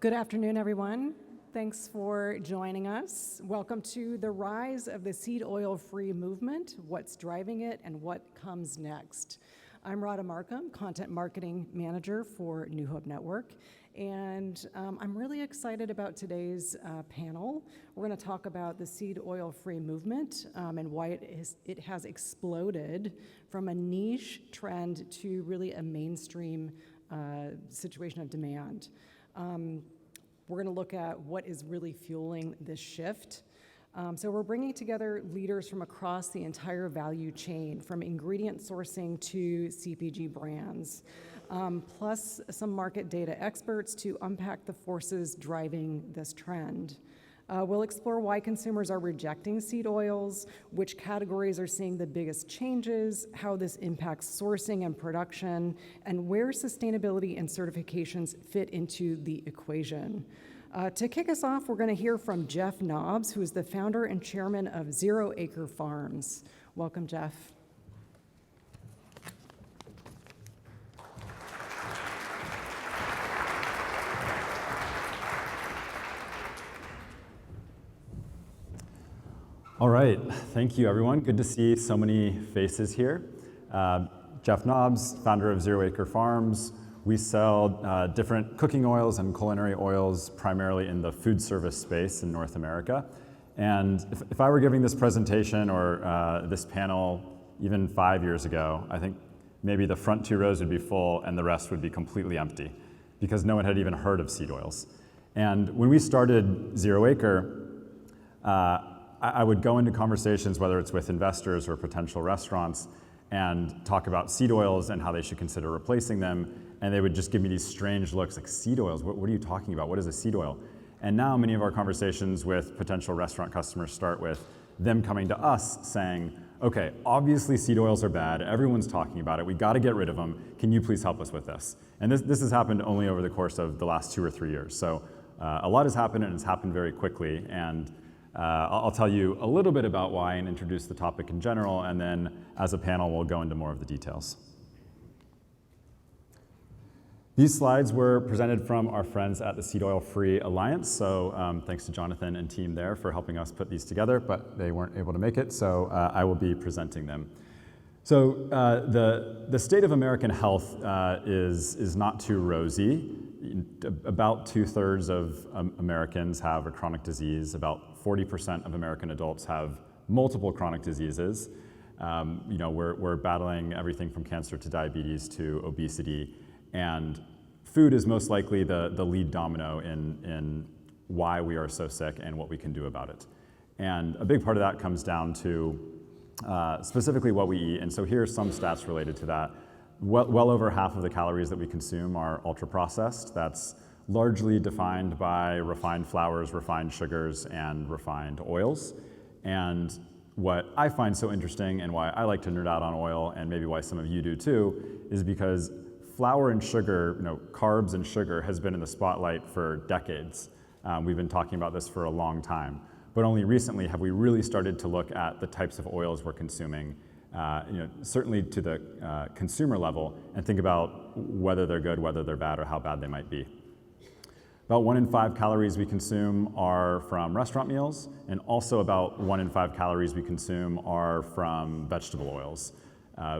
Good afternoon, everyone. Thanks for joining us. Welcome to the rise of the seed oil-free movement, what's driving it, and what comes next. I'm Rhoda Markham, Content Marketing Manager for New Hope Network, and I'm really excited about today's panel. We're going to talk about the seed oil-free movement and why it has exploded from a niche trend to really a mainstream situation of demand. We're going to look at what is really fueling this shift. So we're bringing together leaders from across the entire value chain, from ingredient sourcing to CPG brands, plus some market data experts to unpack the forces driving this trend. We'll explore why consumers are rejecting seed oils, which categories are seeing the biggest changes, how this impacts sourcing and production, and where sustainability and certifications fit into the equation. To kick us off, we're going to hear from Jeff Nobbs, who is the founder and chairman of Zero Acre Farms. Welcome, Jeff. All right, thank you everyone. Good to see so many faces here. Jeff Nobbs, founder of Zero Acre Farms. We sell different cooking oils and culinary oils primarily in the food service space in North America. And if I were giving this presentation or this panel even 5 years ago, I think maybe the front 2 rows would be full and the rest would be completely empty because no one had even heard of seed oils. And when we started Zero Acre, I would go into conversations, whether it's with investors or potential restaurants, and talk about seed oils and how they should consider replacing them. And they would just give me these strange looks like, seed oils, what are you talking about? What is a seed oil? And now many of our conversations with potential restaurant customers start with them coming to us saying, okay, obviously seed oils are bad. Everyone's talking about it. We got to get rid of them. Can you please help us with this? And this has happened only over the course of the last 2 or 3 years. So a lot has happened, and it's happened very quickly. And I'll tell you a little bit about why and introduce the topic in general, and then as a panel, we'll go into more of the details. These slides were presented from our friends at the Seed Oil Free Alliance, so thanks to Jonathan and team there for helping us put these together, but they weren't able to make it, so I will be presenting them. So the state of American health is not too rosy. About 2/3 of Americans have a chronic disease. About 40% of American adults have multiple chronic diseases. We're battling everything from cancer to diabetes to obesity, and food is most likely the lead domino in why we are so sick and what we can do about it. And a big part of that comes down to specifically what we eat. And so here are some stats related to that. Well over half of the calories that we consume are ultra-processed. That's largely defined by refined flours, refined sugars, and refined oils. And what I find so interesting and why I like to nerd out on oil, and maybe why some of you do too, is because flour and sugar, carbs and sugar, has been in the spotlight for decades. We've been talking about this for a long time. But only recently have we really started to look at the types of oils we're consuming, certainly to the consumer level, and think about whether they're good, whether they're bad, or how bad they might be. About 1 in 5 calories we consume are from restaurant meals, and also about 1 in 5 calories we consume are from vegetable oils.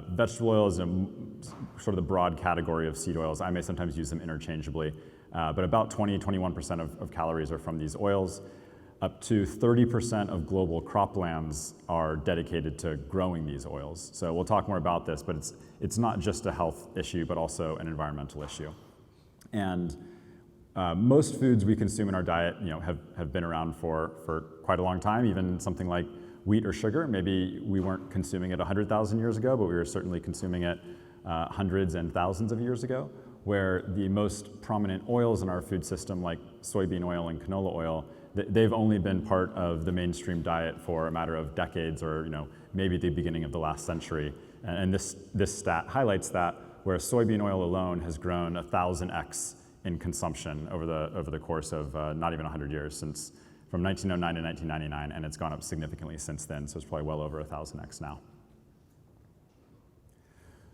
Vegetable oil is sort of the broad category of seed oils. I may sometimes use them interchangeably, but about 21% of calories are from these oils. Up to 30% of global croplands are dedicated to growing these oils. So we'll talk more about this, but it's not just a health issue, but also an environmental issue. And most foods we consume in our diet, have been around for quite a long time. Even something like wheat or sugar, maybe we weren't consuming it 100,000 years ago, but we were certainly consuming it hundreds and thousands of years ago, where the most prominent oils in our food system, like soybean oil and canola oil, they've only been part of the mainstream diet for a matter of decades, or maybe the beginning of the last century. And this stat highlights that, where soybean oil alone has grown 1,000x in consumption over the course of not even 100 years, since from 1909 to 1999, and it's gone up significantly since then. So it's probably well over 1,000x now.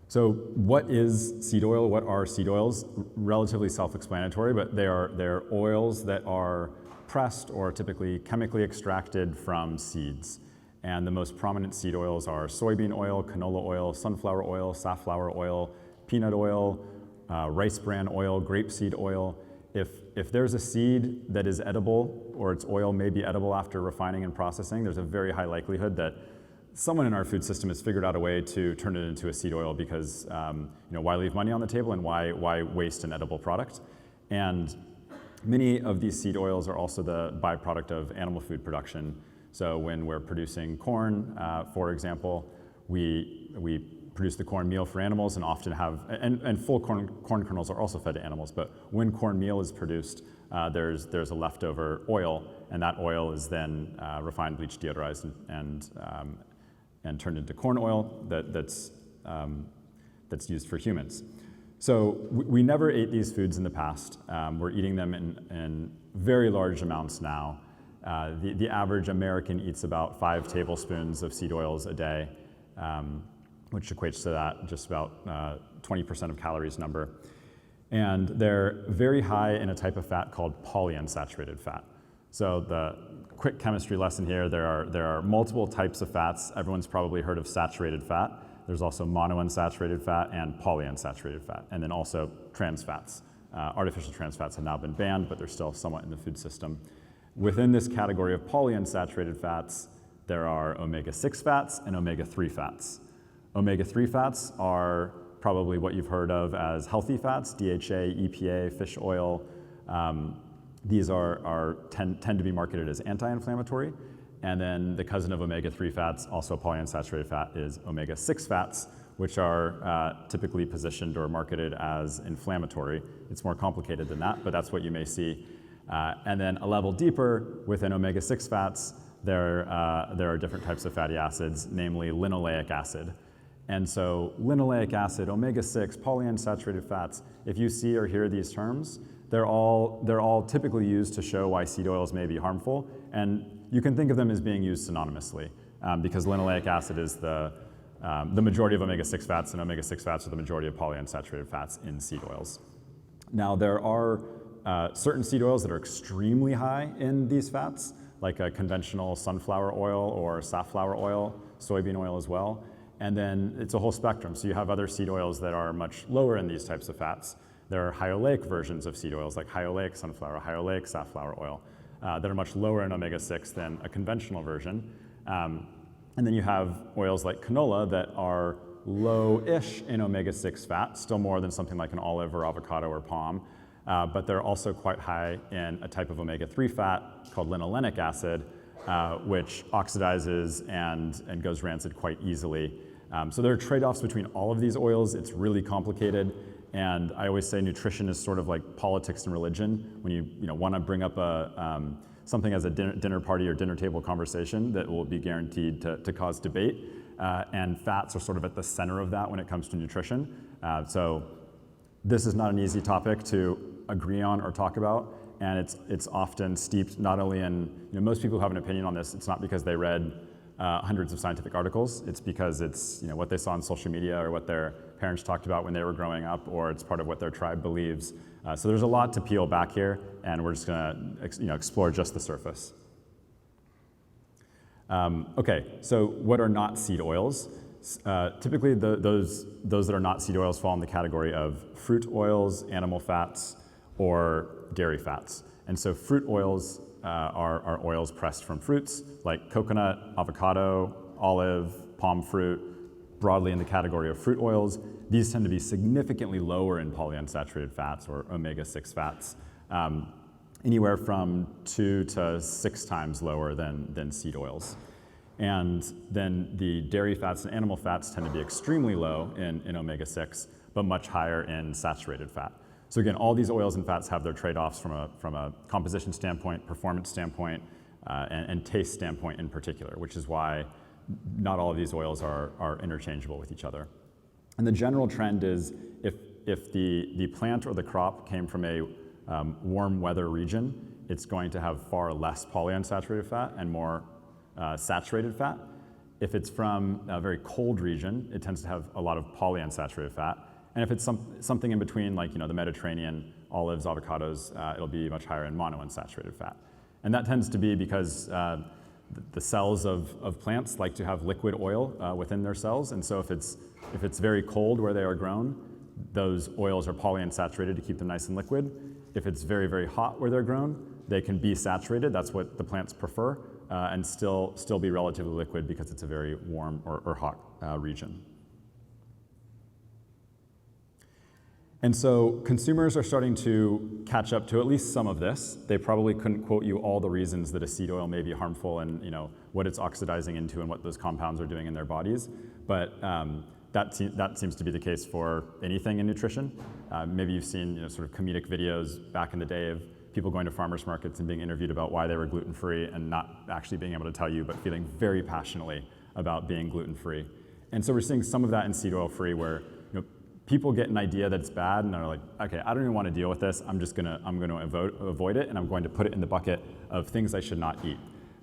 So what is seed oil? What are seed oils? Relatively self-explanatory, but they're oils that are pressed or typically chemically extracted from seeds. And the most prominent seed oils are soybean oil, canola oil, sunflower oil, safflower oil, peanut oil, rice bran oil, grapeseed oil. If there's a seed that is edible or its oil may be edible after refining and processing, there's a very high likelihood that someone in our food system has figured out a way to turn it into a seed oil because why leave money on the table and why waste an edible product? And many of these seed oils are also the byproduct of animal food production. So when we're producing corn, for example, we produce the corn meal for animals and often have, and full corn kernels are also fed to animals, but when corn meal is produced, there's a leftover oil, and that oil is then refined, bleached, deodorized, and turned into corn oil that's used for humans. So we never ate these foods in the past. We're eating them in very large amounts now. The average American eats about 5 tablespoons of seed oils a day, which equates to that just about 20% of calories number. And they're very high in a type of fat called polyunsaturated fat. So the quick chemistry lesson here, there are multiple types of fats. Everyone's probably heard of saturated fat. There's also monounsaturated fat and polyunsaturated fat, and then also trans fats. Artificial trans fats have now been banned, but they're still somewhat in the food system. Within this category of polyunsaturated fats, there are omega-6 fats and omega-3 fats. Omega-3 fats are probably what you've heard of as healthy fats, DHA, EPA, fish oil. These tend to be marketed as anti-inflammatory. And then the cousin of omega-3 fats, also polyunsaturated fat, is omega-6 fats, which are typically positioned or marketed as inflammatory. It's more complicated than that, but that's what you may see. And then a level deeper within omega-6 fats, there are different types of fatty acids, namely linoleic acid. And so linoleic acid, omega-6, polyunsaturated fats, if you see or hear these terms, they're all typically used to show why seed oils may be harmful. And you can think of them as being used synonymously because linoleic acid is the majority of omega-6 fats, and omega-6 fats are the majority of polyunsaturated fats in seed oils. Now, there are certain seed oils that are extremely high in these fats, like a conventional sunflower oil or safflower oil, soybean oil as well. And then it's a whole spectrum. So you have other seed oils that are much lower in these types of fats. There are hyoleic versions of seed oils, like hyoleic sunflower, hyoleic safflower oil, that are much lower in omega-6 than a conventional version. And then you have oils like canola that are low-ish in omega-6 fat, still more than something like an olive or avocado or palm, but they're also quite high in a type of omega-3 fat called linolenic acid, which oxidizes and goes rancid quite easily. So there are trade-offs between all of these oils. It's really complicated. And I always say nutrition is sort of like politics and religion. When you want to bring up something as a dinner party or dinner table conversation that will be guaranteed to cause debate, and fats are sort of at the center of that when it comes to nutrition. So this is not an easy topic to agree on or talk about, and it's often steeped not only in, most people who have an opinion on this, it's not because they read hundreds of scientific articles, it's because it's what they saw on social media or what their parents talked about when they were growing up, or it's part of what their tribe believes. So there's a lot to peel back here, and we're just going to explore just the surface. Okay, so what are not seed oils? Typically, those that are not seed oils fall in the category of fruit oils, animal fats, or dairy fats. And so fruit oils are oils pressed from fruits like coconut, avocado, olive, palm fruit, broadly in the category of fruit oils. These tend to be significantly lower in polyunsaturated fats or omega-6 fats, anywhere from 2 to 6 times lower than seed oils. And then the dairy fats and animal fats tend to be extremely low in omega-6, but much higher in saturated fat. So again, all these oils and fats have their trade-offs from a composition standpoint, performance standpoint, and taste standpoint in particular, which is why not all of these oils are interchangeable with each other. And the general trend is if the plant or the crop came from a warm weather region, it's going to have far less polyunsaturated fat and more saturated fat. If it's from a very cold region, it tends to have a lot of polyunsaturated fat. And if it's something in between, like the Mediterranean, olives, avocados, it'll be much higher in monounsaturated fat. And that tends to be because the cells of plants like to have liquid oil within their cells. And so if it's very cold where they are grown, those oils are polyunsaturated to keep them nice and liquid. If it's very, very hot where they're grown, they can be saturated. That's what the plants prefer, and still be relatively liquid because it's a very warm or hot region. And so consumers are starting to catch up to at least some of this. They probably couldn't quote you all the reasons that a seed oil may be harmful and what it's oxidizing into and what those compounds are doing in their bodies. But that seems to be the case for anything in nutrition. Maybe you've seen sort of comedic videos back in the day of people going to farmers markets and being interviewed about why they were gluten-free and not actually being able to tell you, but feeling very passionately about being gluten-free. And so we're seeing some of that in seed oil-free where people get an idea that it's bad and they're like, okay, I don't even want to deal with this. I'm going to avoid it, and I'm going to put it in the bucket of things I should not eat.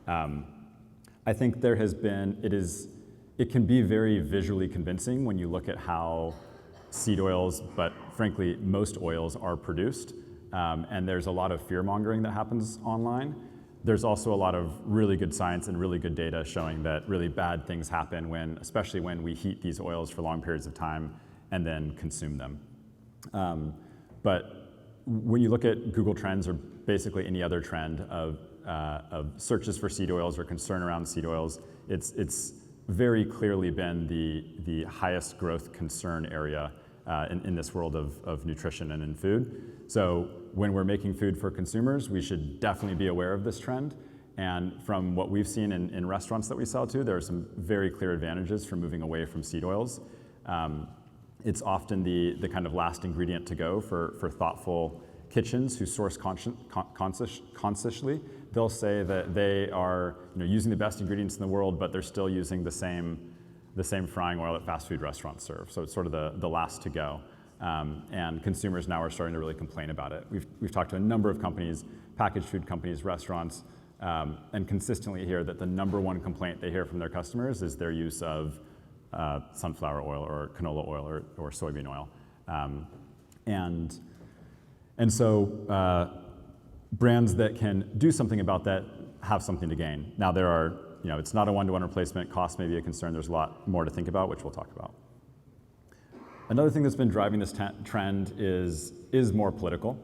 I think there has been, it can be very visually convincing when you look at how seed oils, but frankly, most oils are produced. And there's a lot of fear-mongering that happens online. There's also a lot of really good science and really good data showing that really bad things happen especially when we heat these oils for long periods of time and then consume them. But when you look at Google Trends or basically any other trend of searches for seed oils or concern around seed oils, it's very clearly been the highest growth concern area in this world of nutrition and in food. So when we're making food for consumers, we should definitely be aware of this trend. And from what we've seen in restaurants that we sell to, there are some very clear advantages for moving away from seed oils. It's often the kind of last ingredient to go for thoughtful kitchens who source consciously. They'll say that they are using the best ingredients in the world, but they're still using the same frying oil that fast food restaurants serve. So it's sort of the last to go. And consumers now are starting to really complain about it. We've talked to a number of companies, packaged food companies, restaurants, and consistently hear that the number one complaint they hear from their customers is their use of sunflower oil or canola oil or soybean oil. And so brands that can do something about that have something to gain. Now there are, it's not a one-to-one replacement. Cost may be a concern. There's a lot more to think about, which we'll talk about. Another thing that's been driving this trend is more political.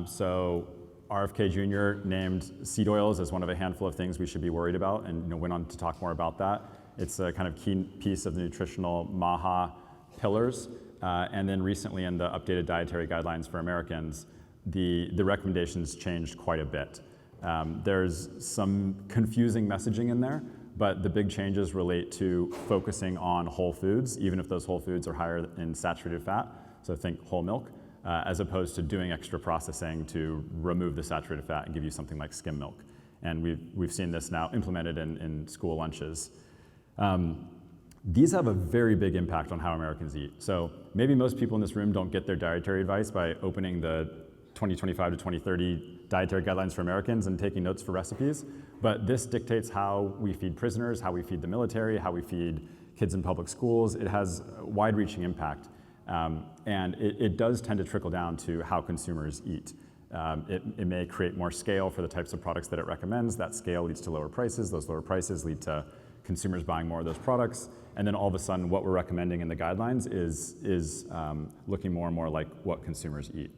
So RFK Jr. named seed oils as one of a handful of things we should be worried about, and went on to talk more about that. It's a kind of key piece of the nutritional MAHA pillars. And then recently in the updated dietary guidelines for Americans, the recommendations changed quite a bit. There's some confusing messaging in there, but the big changes relate to focusing on whole foods, even if those whole foods are higher in saturated fat, so think whole milk, as opposed to doing extra processing to remove the saturated fat and give you something like skim milk. And we've seen this now implemented in school lunches. These have a very big impact on how Americans eat. So maybe most people in this room don't get their dietary advice by opening the 2025 to 2030 dietary guidelines for Americans and taking notes for recipes, but this dictates how we feed prisoners, how we feed the military, how we feed kids in public schools. It has a wide-reaching impact, and it does tend to trickle down to how consumers eat. It may create more scale for the types of products that it recommends. That scale leads to lower prices. Those lower prices lead to consumers buying more of those products, and then all of a sudden what we're recommending in the guidelines is looking more and more like what consumers eat.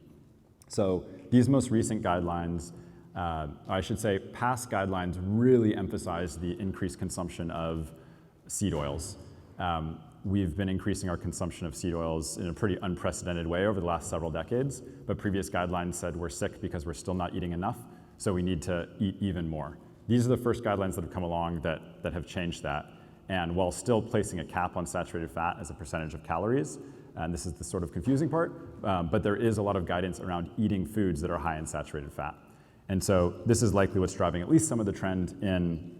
So these most recent guidelines, I should say past guidelines, really emphasize the increased consumption of seed oils. We've been increasing our consumption of seed oils in a pretty unprecedented way over the last several decades, but previous guidelines said we're sick because we're still not eating enough, so we need to eat even more. These are the first guidelines that have come along that have changed that. And while still placing a cap on saturated fat as a percentage of calories, and this is the sort of confusing part, but there is a lot of guidance around eating foods that are high in saturated fat. And so this is likely what's driving at least some of the trend in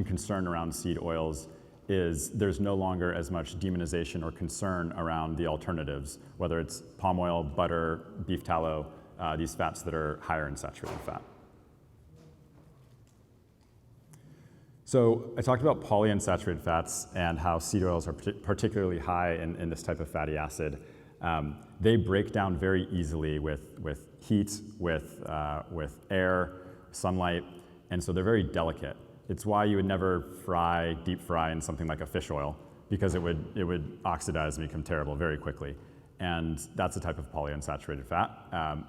concern around seed oils is there's no longer as much demonization or concern around the alternatives, whether it's palm oil, butter, beef tallow, these fats that are higher in saturated fat. So I talked about polyunsaturated fats and how seed oils are particularly high in this type of fatty acid. They break down very easily with heat, with air, sunlight, and so they're very delicate. It's why you would never deep fry in something like a fish oil, because it would oxidize and become terrible very quickly. And that's a type of polyunsaturated fat.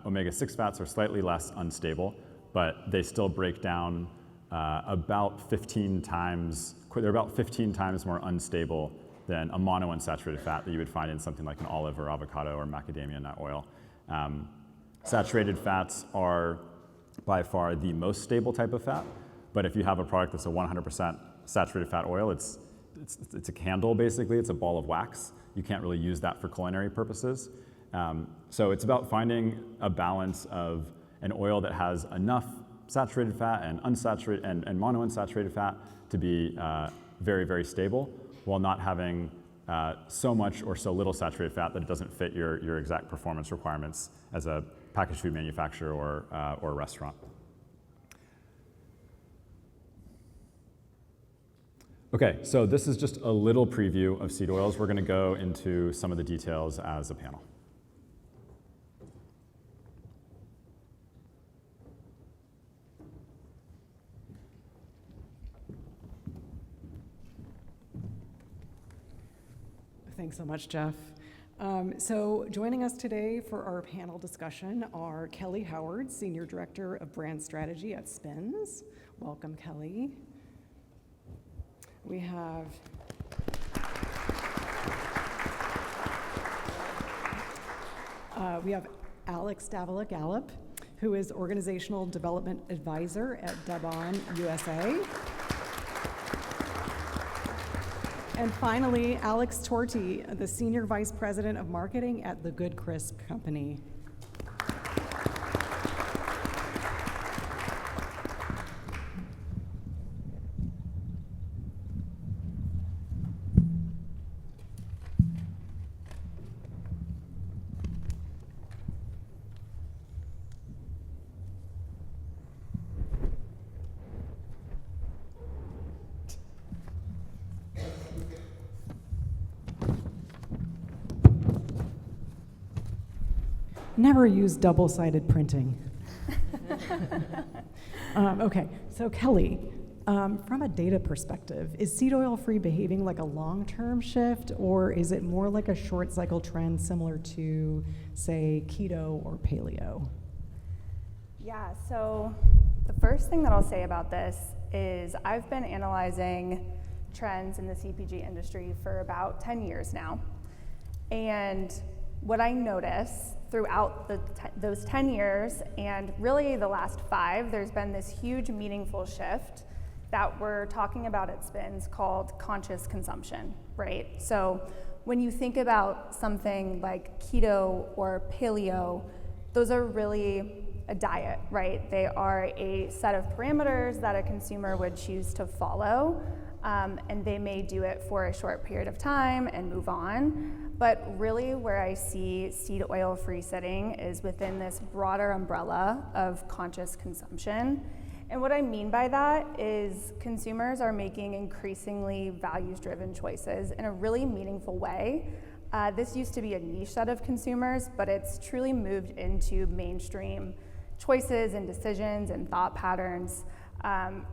Omega-6 fats are slightly less unstable, but they still break down about 15 times, they're about 15 times more unstable than a monounsaturated fat that you would find in something like an olive or avocado or macadamia nut oil. Saturated fats are by far the most stable type of fat, but if you have a product that's a 100% saturated fat oil, it's a candle basically, it's a ball of wax. You can't really use that for culinary purposes. So it's about finding a balance of an oil that has enough saturated fat and unsaturated and monounsaturated fat to be very, very stable, while not having so much or so little saturated fat that it doesn't fit your exact performance requirements as a packaged food manufacturer or a restaurant. Okay, so this is just a little preview of seed oils. We're going to go into some of the details as a panel. Thanks so much, Jeff. So joining us today for our panel discussion are Kelly Howard, Senior Director of Brand Strategy at Spins. Welcome, Kelly. We have Alex Davila-Gallup, who is Organizational Development Advisor at Daabon USA. And finally, Alex Torti, the Senior Vice President of Marketing at the Good Crisp Company. Never use double-sided printing. Okay, so Kelly, from a data perspective, is seed oil free behaving like a long-term shift, or is it more like a short cycle trend similar to, say, keto or paleo? Yeah, so the first thing that I'll say about this is I've been analyzing trends in the CPG industry for about 10 years now. And what I notice throughout those 10 years, and really the last 5, there's been this huge meaningful shift that we're talking about at Spins called conscious consumption, right? So when you think about something like keto or paleo, those are really a diet, right? They are a set of parameters that a consumer would choose to follow, and they may do it for a short period of time and move on. But really where I see seed oil free sitting is within this broader umbrella of conscious consumption. And what I mean by that is consumers are making increasingly values-driven choices in a really meaningful way. This used to be a niche set of consumers, but it's truly moved into mainstream choices and decisions and thought patterns.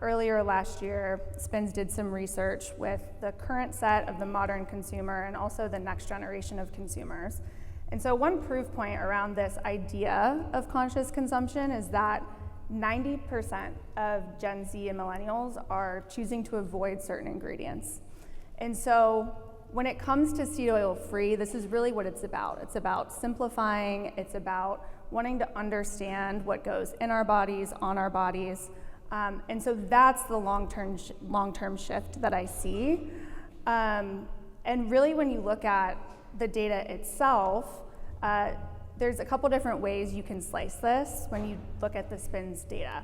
Earlier last year, Spins did some research with the current set of the modern consumer and also the next generation of consumers. And so one proof point around this idea of conscious consumption is that 90% of Gen Z and millennials are choosing to avoid certain ingredients. And so when it comes to seed oil free, this is really what it's about. It's about simplifying, it's about wanting to understand what goes in our bodies, on our bodies. And so that's the long-term shift that I see. And really when you look at the data itself, there's a couple different ways you can slice this when you look at the Spins data.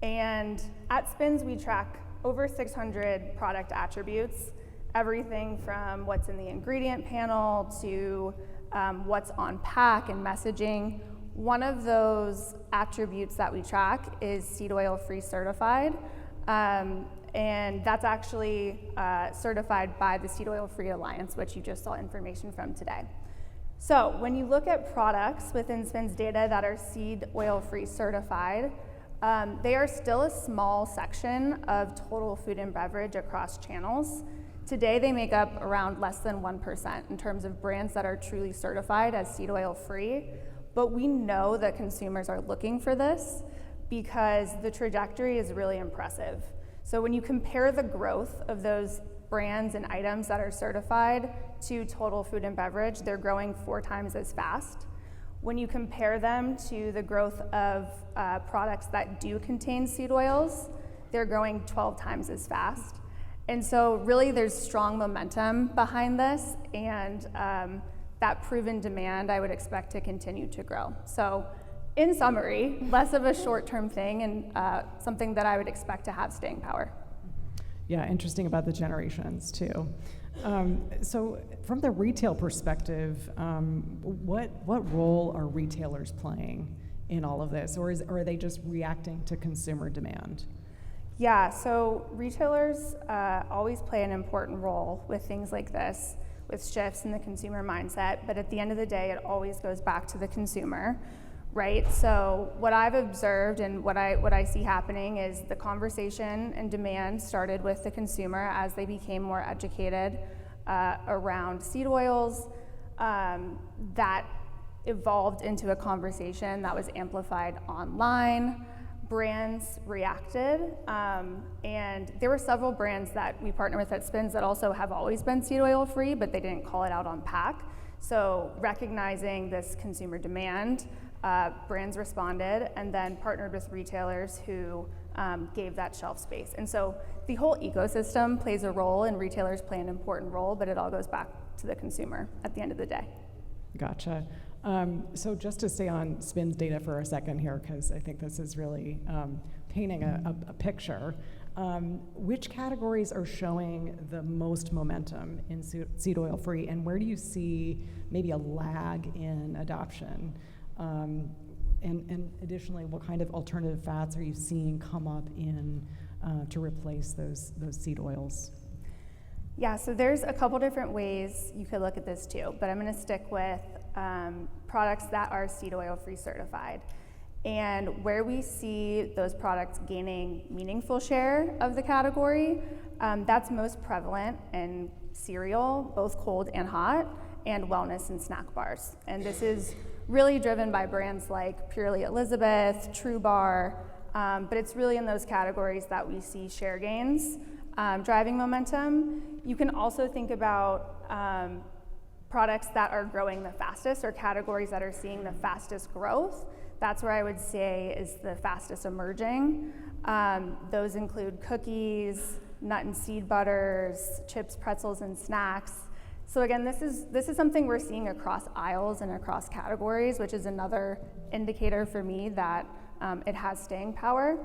And at Spins, we track over 600 product attributes, everything from what's in the ingredient panel to what's on pack and messaging. One of those attributes that we track is seed oil free certified. And And that's actually certified by the Seed Oil Free Alliance, which you just saw information from today. So when you look at products within SPIN's data that are seed oil free certified, they are still a small section of total food and beverage across channels. Today they make up around less than 1% in terms of brands that are truly certified as seed oil free, but we know that consumers are looking for this because the trajectory is really impressive. So when you compare the growth of those brands and items that are certified to total food and beverage, they're growing 4 times as fast. When you compare them to the growth of products that do contain seed oils, they're growing 12 times as fast. And so really there's strong momentum behind this, and that proven demand I would expect to continue to grow. So in summary, less of a short-term thing and something that I would expect to have staying power. Yeah, interesting about the generations too. So from the retail perspective, what role are retailers playing in all of this, or are they just reacting to consumer demand? Yeah, so retailers always play an important role with things like this, with shifts in the consumer mindset, but at the end of the day, it always goes back to the consumer, right? So what I've observed and what I see happening is the conversation and demand started with the consumer as they became more educated around seed oils. That evolved into a conversation that was amplified online. Brands reacted, and there were several brands that we partner with at SPINS that also have always been seed oil free, but they didn't call it out on pack. So recognizing this consumer demand, brands responded and then partnered with retailers who gave that shelf space. And so the whole ecosystem plays a role, and retailers play an important role, but it all goes back to the consumer at the end of the day. Gotcha. So just to stay on SPIN's data for a second here, because I think this is really painting a picture. Which categories are showing the most momentum in seed oil free, and where do you see maybe a lag in adoption? And additionally, what kind of alternative fats are you seeing come up in to replace those seed oils? Yeah, so there's a couple different ways you could look at this too, but I'm going to stick with products that are seed oil free certified. And where we see those products gaining meaningful share of the category, that's most prevalent in cereal, both cold and hot, and wellness and snack bars. And this is really driven by brands like Purely Elizabeth, True Bar, but it's really in those categories that we see share gains driving momentum. You can also think about products that are growing the fastest, or categories that are seeing the fastest growth. That's where I would say is the fastest emerging. Those include cookies, nut and seed butters, chips, pretzels, and snacks. So again, this is something we're seeing across aisles and across categories, which is another indicator for me that it has staying power.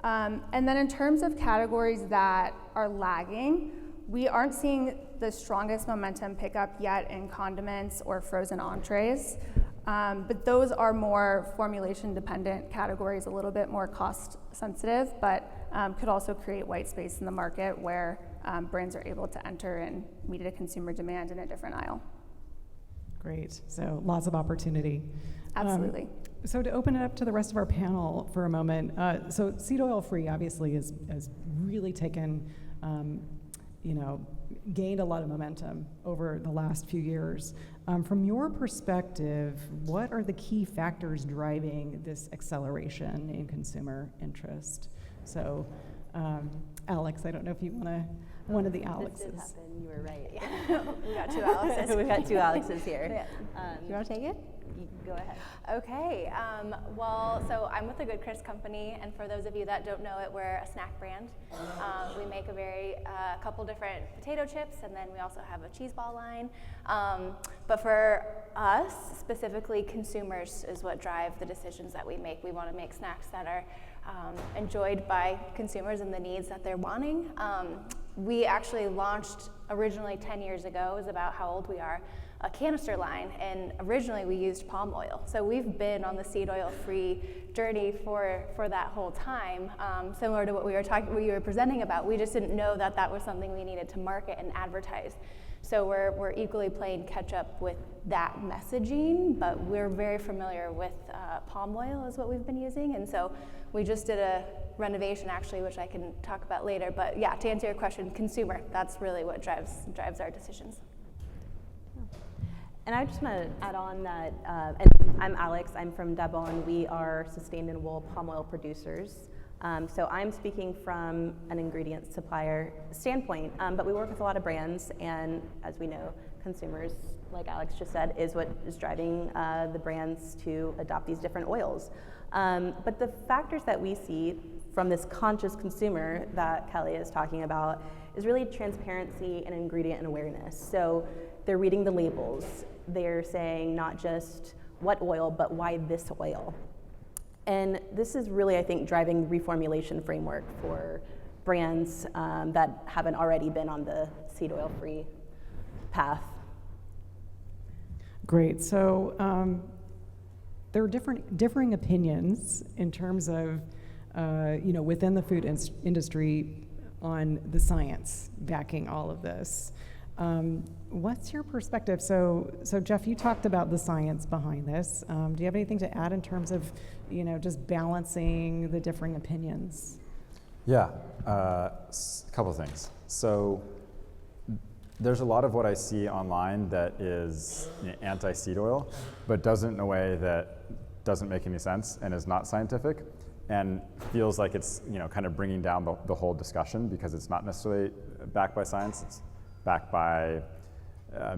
And then in terms of categories that are lagging, we aren't seeing the strongest momentum pick up yet in condiments or frozen entrees, but those are more formulation dependent categories, a little bit more cost sensitive, but could also create white space in the market where brands are able to enter and meet a consumer demand in a different aisle. Great, so lots of opportunity. Absolutely. So to open it up to the rest of our panel for a moment, so seed oil free obviously has really taken, gained a lot of momentum over the last few years. From your perspective, what are the key factors driving this acceleration in consumer interest? So, Alex, I don't know if you want to, one of the Alexes. This did happen, you were right. Yeah. We got 2 Alexes. We've got 2 Alexes here. You want to take it? Go ahead. Okay, well, so I'm with the Good Chris Company, and for those of you that don't know it, we're a snack brand. We make a couple different potato chips, and then we also have a cheese ball line. But for us, specifically consumers, is what drive the decisions that we make. We want to make snacks that are enjoyed by consumers and the needs that they're wanting. We actually launched originally 10 years ago, is about how old we are. a canister line, and originally we used palm oil. So we've been on the seed oil free journey for that whole time. Similar to what we were presenting about, we just didn't know that that was something we needed to market and advertise. So we're equally playing catch up with that messaging, but we're very familiar with palm oil is what we've been using, and so we just did a renovation actually, which I can talk about later. But yeah, to answer your question, consumer, that's really what drives our decisions. And I just want to add on that, and I'm Alex, I'm from Daabon. We are sustainable palm oil producers. So I'm speaking from an ingredient supplier standpoint, but we work with a lot of brands, and as we know, consumers, like Alex just said, is what is driving the brands to adopt these different oils. But the factors that we see from this conscious consumer that Kelly is talking about is really transparency and ingredient and awareness. So they're reading the labels. They're saying not just what oil, but why this oil. And this is really, I think, driving reformulation framework for brands that haven't already been on the seed oil free path. Great. So there are differing opinions in terms of, within the food industry on the science backing all of this. What's your perspective? So Jeff, you talked about the science behind this. Do you have anything to add in terms of, just balancing the differing opinions? Yeah, a couple things. So there's a lot of what I see online that is anti-seed oil, but doesn't in a way that doesn't make any sense and is not scientific, and feels like it's kind of bringing down the whole discussion because it's not necessarily backed by science. It's backed by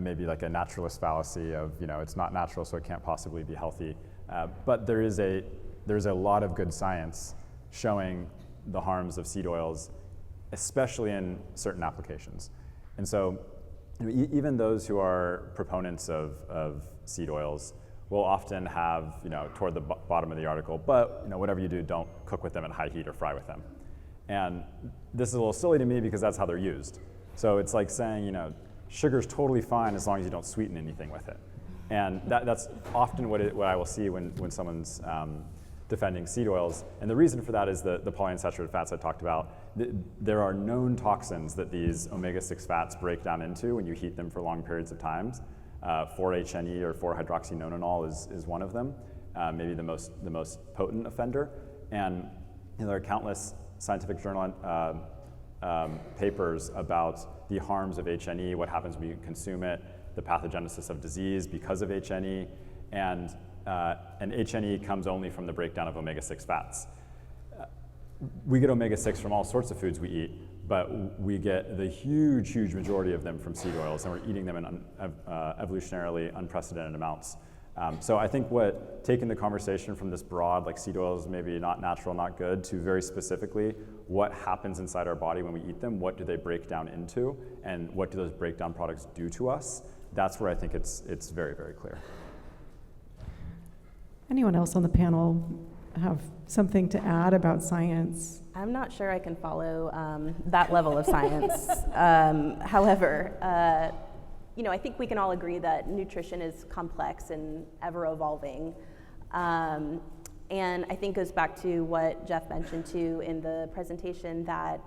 maybe like a naturalist fallacy of it's not natural, so it can't possibly be healthy. But there's a lot of good science showing the harms of seed oils, especially in certain applications. And so even those who are proponents of seed oils will often have, toward the bottom of the article, but whatever you do, don't cook with them at high heat or fry with them. And this is a little silly to me because that's how they're used. So it's like saying, sugar's totally fine as long as you don't sweeten anything with it. And that's often what I will see when someone's defending seed oils. And the reason for that is the polyunsaturated fats I talked about. There are known toxins that these omega-6 fats break down into when you heat them for long periods of time. 4-HNE or 4-hydroxynonenal is one of them, maybe the most potent offender. And there are countless scientific journal papers about the harms of HNE, what happens when you consume it, the pathogenesis of disease because of HNE, and HNE comes only from the breakdown of omega-6 fats. We get omega-6 from all sorts of foods we eat, but we get the huge majority of them from seed oils, and we're eating them in evolutionarily unprecedented amounts. So I think taking the conversation from this broad, like seed oils maybe not natural, not good, to very specifically what happens inside our body when we eat them, what do they break down into, and what do those breakdown products do to us, that's where I think it's very, very clear. Anyone else on the panel have something to add about science? I'm not sure I can follow that level of science. However, I think we can all agree that nutrition is complex and ever evolving. And I think goes back to what Jeff mentioned too in the presentation, that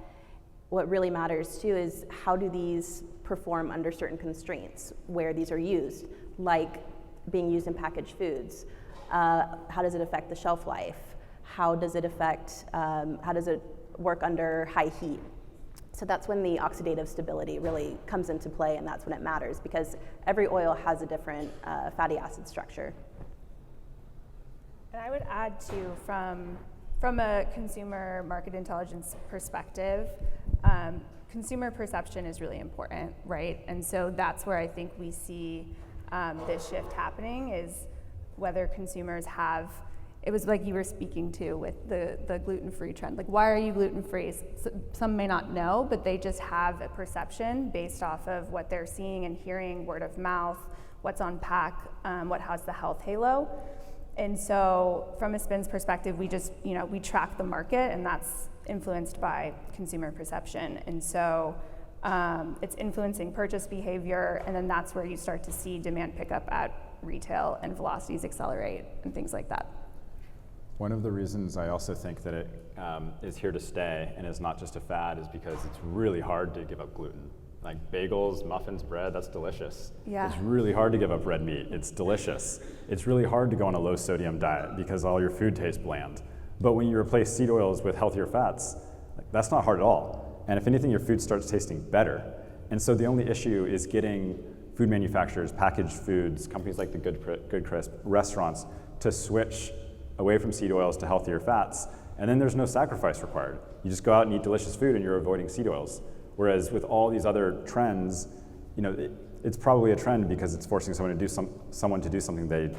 what really matters too is how do these perform under certain constraints where these are used, like being used in packaged foods. How does it affect the shelf life? How does it work under high heat? So that's when the oxidative stability really comes into play, and that's when it matters, because every oil has a different fatty acid structure. And I would add too, from a consumer market intelligence perspective, consumer perception is really important, right? And so that's where I think we see this shift happening, is whether consumers have, it was like you were speaking to with the gluten-free trend. Like, why are you gluten-free? Some may not know, but they just have a perception based off of what they're seeing and hearing, word of mouth, what's on pack, what has the health halo. And so from a SPIN's perspective, we just, we track the market, and that's influenced by consumer perception. And so It's influencing purchase behavior, and then that's where you start to see demand pick up at retail and velocities accelerate and things like that. One of the reasons I also think that it is here to stay and is not just a fad is because it's really hard to give up gluten. Like bagels, muffins, bread, that's delicious. Yeah. It's really hard to give up red meat. It's delicious. It's really hard to go on a low sodium diet because all your food tastes bland. But when you replace seed oils with healthier fats, that's not hard at all. And if anything, your food starts tasting better. And so the only issue is getting food manufacturers, packaged foods, companies like the Good Crisp, restaurants to switch away from seed oils to healthier fats. And then there's no sacrifice required. You just go out and eat delicious food and you're avoiding seed oils. Whereas with all these other trends, it's probably a trend because it's forcing someone to do something they,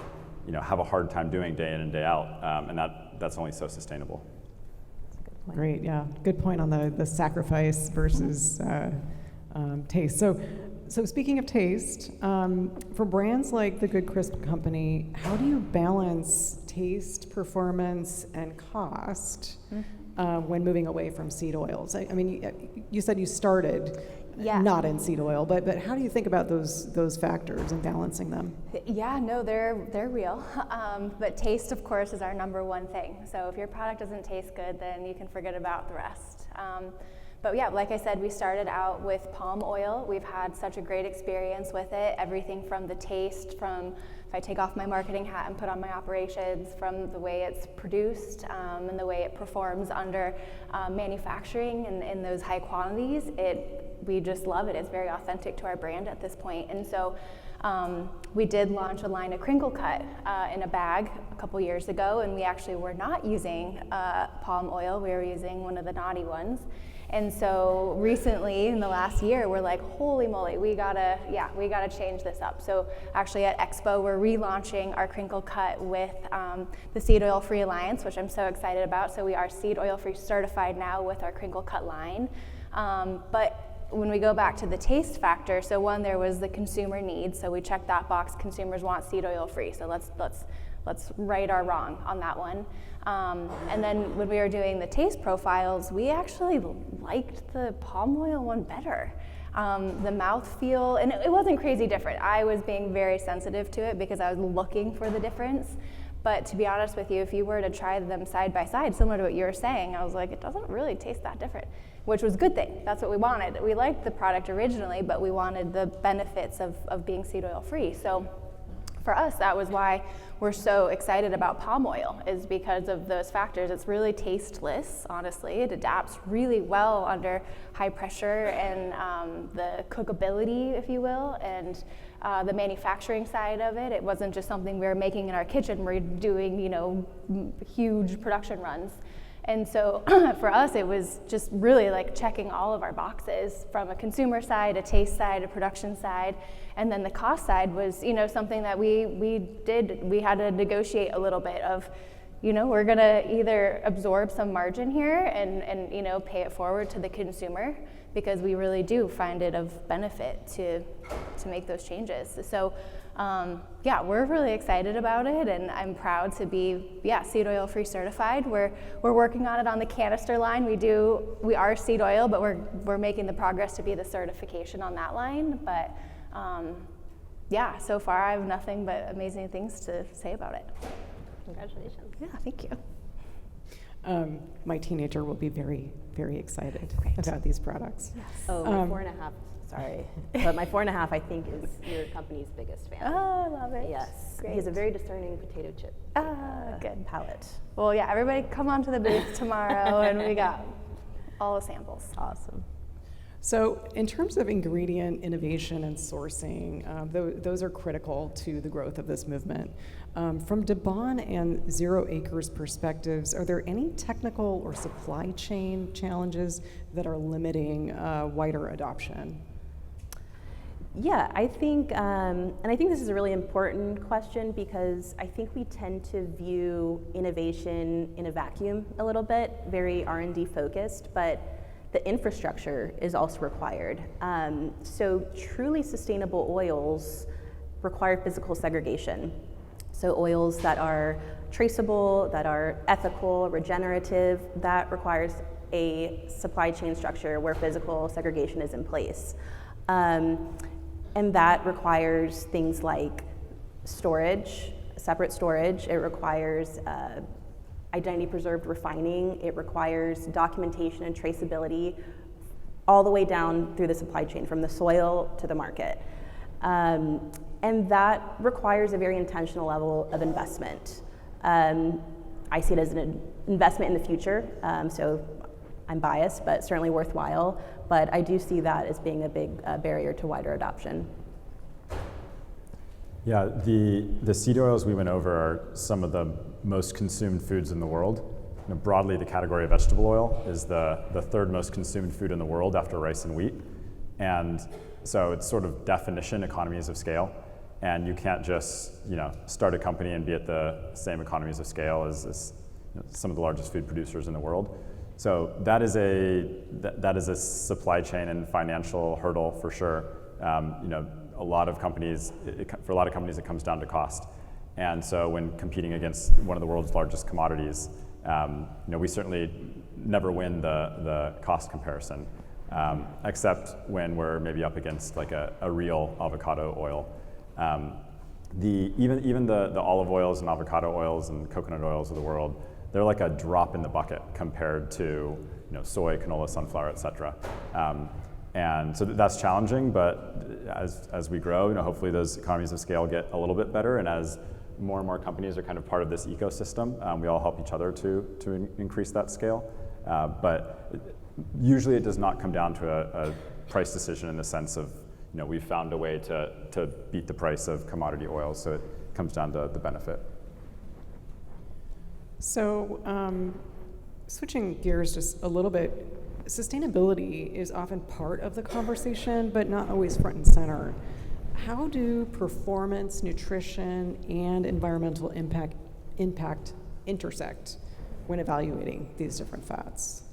have a hard time doing day in and day out, and that's only so sustainable. Great, yeah, good point on the sacrifice versus taste. So speaking of taste, for brands like the Good Crisp Company, how do you balance taste, performance, and cost when moving away from seed oils? I mean, you said you started not in seed oil, but how do you think about those factors and balancing them? Yeah, no, they're real. But taste, of course, is our number one thing. So if your product doesn't taste good, then you can forget about the rest. But yeah, like I said, we started out with palm oil. We've had such a great experience with it. Everything from the taste, from if I take off my marketing hat and put on my operations, from the way it's produced and the way it performs under manufacturing and in those high quantities, we just love it. It's very authentic to our brand at this point. And so we did launch a line of crinkle cut in a bag a couple years ago, and we actually were not using palm oil. We were using one of the naughty ones. And so recently, in the last year, we're like, holy moly, we gotta change this up. So actually at Expo, we're relaunching our crinkle cut with the Seed Oil Free Alliance, which I'm so excited about. So we are Seed Oil Free certified now with our crinkle cut line. But when we go back to the taste factor, so one, there was the consumer need. So we checked that box, consumers want seed oil free. So let's right our wrong on that one. And then when we were doing the taste profiles, we actually liked the palm oil one better. The mouthfeel, and it wasn't crazy different. I was being very sensitive to it because I was looking for the difference. But to be honest with you, if you were to try them side by side, similar to what you were saying, I was like, it doesn't really taste that different, which was a good thing. That's what we wanted. We liked the product originally, but we wanted the benefits of being seed oil free. So for us, that was why we're so excited about palm oil, is because of those factors. It's really tasteless, honestly. It adapts really well under high pressure and the cookability, if you will, and the manufacturing side of it. It wasn't just something we were making in our kitchen. We're doing, huge production runs. And so for us, it was just really like checking all of our boxes from a consumer side, a taste side, a production side. And then the cost side was, something that we had to negotiate a little bit of, we're gonna either absorb some margin here and pay it forward to the consumer, because we really do find it of benefit to make those changes. So we're really excited about it, and I'm proud to be seed oil free certified. We're working on it on the canister line. We are seed oil, but we're making the progress to be the certification on that line. But so far I have nothing but amazing things to say about it. Congratulations. Yeah, thank you. My teenager will be very, very excited about these products. Yes. Oh, my 4.5, sorry. But my 4.5, I think, is your company's biggest fan. Oh, I love it. Yes. Great. He has a very discerning potato chip good palate. Well, everybody come on to the booth tomorrow, and we got all the samples. Awesome. So in terms of ingredient innovation and sourcing, those are critical to the growth of this movement. From Daabon and Zero Acres perspectives, are there any technical or supply chain challenges that are limiting wider adoption? Yeah, I think, and I think this is a really important question, because I think we tend to view innovation in a vacuum a little bit, very R&D focused, but the infrastructure is also required. So truly sustainable oils require physical segregation. So oils that are traceable, that are ethical, regenerative, that requires a supply chain structure where physical segregation is in place. And that requires things like storage, separate storage. It requires identity preserved refining. It requires documentation and traceability all the way down through the supply chain, from the soil to the market. And that requires a very intentional level of investment. I see it as an investment in the future, so I'm biased, but certainly worthwhile. But I do see that as being a big barrier to wider adoption. Yeah, the seed oils we went over are some of the most consumed foods in the world. You know, broadly, the category of vegetable oil is the third most consumed food in the world after rice and wheat. And so it's sort of definition economies of scale. And you can't just start a company and be at the same economies of scale as some of the largest food producers in the world. So that is a supply chain and financial hurdle for sure. For a lot of companies, it comes down to cost. And so when competing against one of the world's largest commodities, we certainly never win the cost comparison, except when we're maybe up against like a real avocado oil. Even the olive oils and avocado oils and coconut oils of the world, they're like a drop in the bucket compared to soy, canola, sunflower, et cetera. And so that's challenging, but as we grow, hopefully those economies of scale get a little bit better, and as more and more companies are kind of part of this ecosystem, we all help each other to increase that scale. But usually it does not come down to a price decision in the sense of we've found a way to beat the price of commodity oils, so it comes down to the benefit. So switching gears just a little bit, sustainability is often part of the conversation, but not always front and center. How do performance, nutrition, and environmental impact intersect when evaluating these different fats?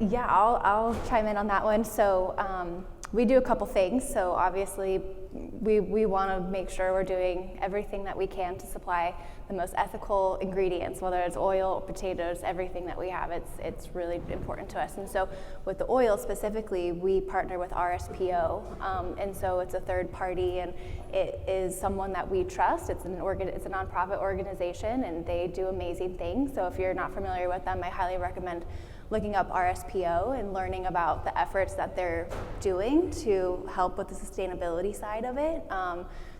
Yeah, I'll chime in on that one. So we do a couple things. So obviously we want to make sure we're doing everything that we can to supply the most ethical ingredients, whether it's oil or potatoes, everything that we have, it's really important to us. And so with the oil specifically, we partner with RSPO, and so it's a third party, and it is someone that we trust. It's a nonprofit organization, and they do amazing things. So if you're not familiar with them, I highly recommend looking up RSPO and learning about the efforts that they're doing to help with the sustainability side of it.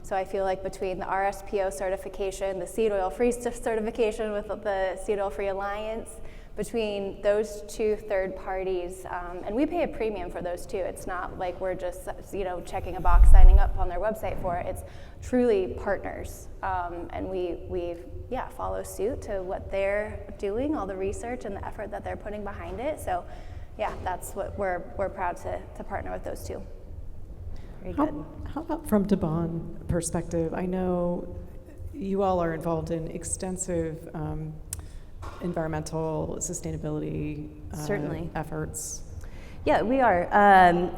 So I feel like between the RSPO certification, the seed oil free certification with the Seed Oil Free Alliance, between those two third parties, and we pay a premium for those two. It's not like we're just checking a box, signing up on their website for it. It's truly partners, and we follow suit to what they're doing, all the research and the effort that they're putting behind it. So yeah, that's what we're proud to partner with those two. Very good. How about from Daabon perspective? I know you all are involved in extensive environmental sustainability Certainly. efforts. Yeah, we are. I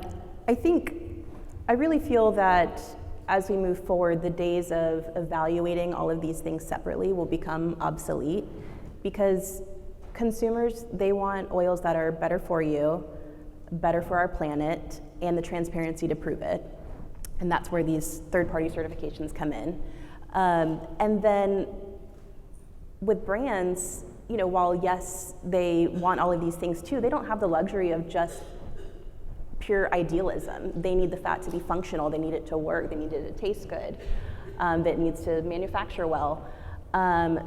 really feel that as we move forward, the days of evaluating all of these things separately will become obsolete, because consumers, they want oils that are better for you, better for our planet, and the transparency to prove it. And that's where these third-party certifications come in. And then with brands, while yes, they want all of these things too, they don't have the luxury of just pure idealism. They need the fat to be functional, they need it to work, they need it to taste good, that needs to manufacture well.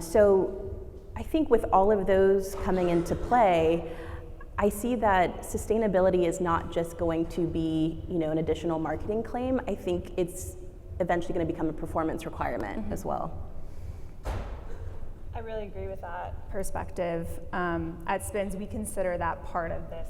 So I think with all of those coming into play, I see that sustainability is not just going to be, an additional marketing claim. I think it's eventually going to become a performance requirement as well. I really agree with that perspective. At Spins, we consider that part of this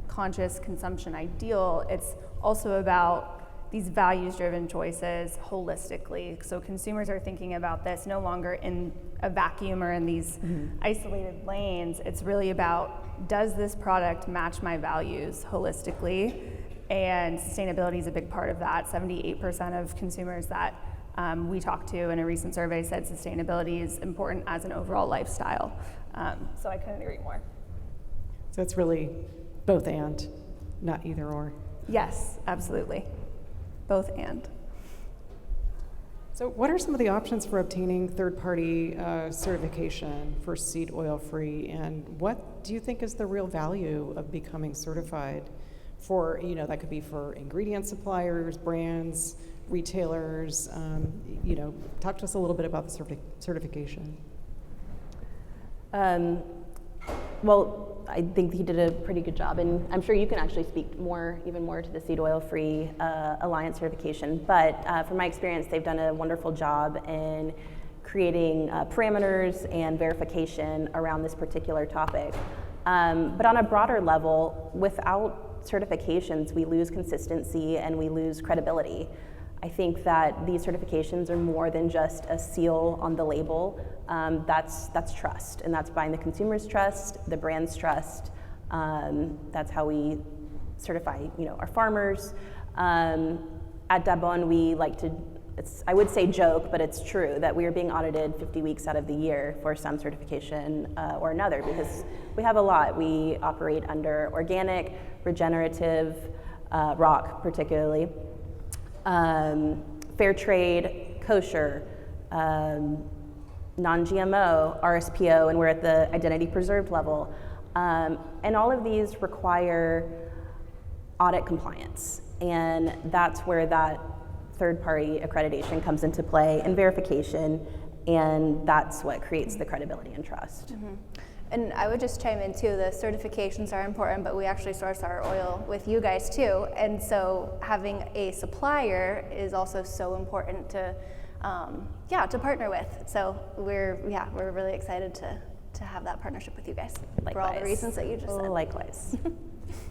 conscious consumption ideal. It's also about these values-driven choices holistically. So consumers are thinking about this no longer in a vacuum or in these isolated lanes. It's really about, does this product match my values holistically? And sustainability is a big part of that. 78% of consumers that we talked to in a recent survey said sustainability is important as an overall lifestyle. So I couldn't agree more. So it's really both and, not either or. Yes, absolutely. Both and. So what are some of the options for obtaining third-party certification for seed oil-free, and what do you think is the real value of becoming certified for, that could be for ingredient suppliers, brands, retailers, talk to us a little bit about the certification. Well, I think he did a pretty good job, and I'm sure you can actually speak even more to the Seed Oil Free Alliance certification. But from my experience, they've done a wonderful job in creating parameters and verification around this particular topic. But on a broader level, without certifications, we lose consistency and we lose credibility. I think that these certifications are more than just a seal on the label. That's trust, and that's buying the consumer's trust, the brand's trust. That's how we certify, our farmers. At Daabon, we like to, I would say joke, but it's true that we are being audited 50 weeks out of the year for some certification or another, because we have a lot. We operate under organic, regenerative, rock particularly, fair trade, kosher, non-GMO, RSPO, and we're at the identity preserved level. And all of these require audit compliance. And that's where that third-party accreditation comes into play and verification, and that's what creates the credibility and trust. Mm-hmm. And I would just chime in too, the certifications are important, but we actually source our oil with you guys too. And so having a supplier is also so important to partner with. So we're really excited to have that partnership with you guys. Likewise. For all the reasons that you just said. Likewise.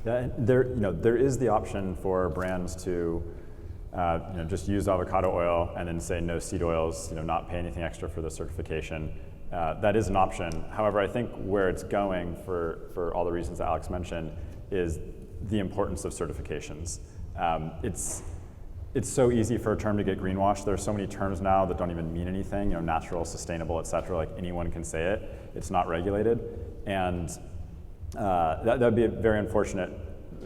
Yeah, there is the option for brands to just use avocado oil and then say no seed oils, not pay anything extra for the certification. That is an option. However, I think where it's going for all the reasons that Alex mentioned is the importance of certifications. It's so easy for a term to get greenwashed. There are so many terms now that don't even mean anything, natural, sustainable, et cetera. Like anyone can say it. It's not regulated. And that would be very unfortunate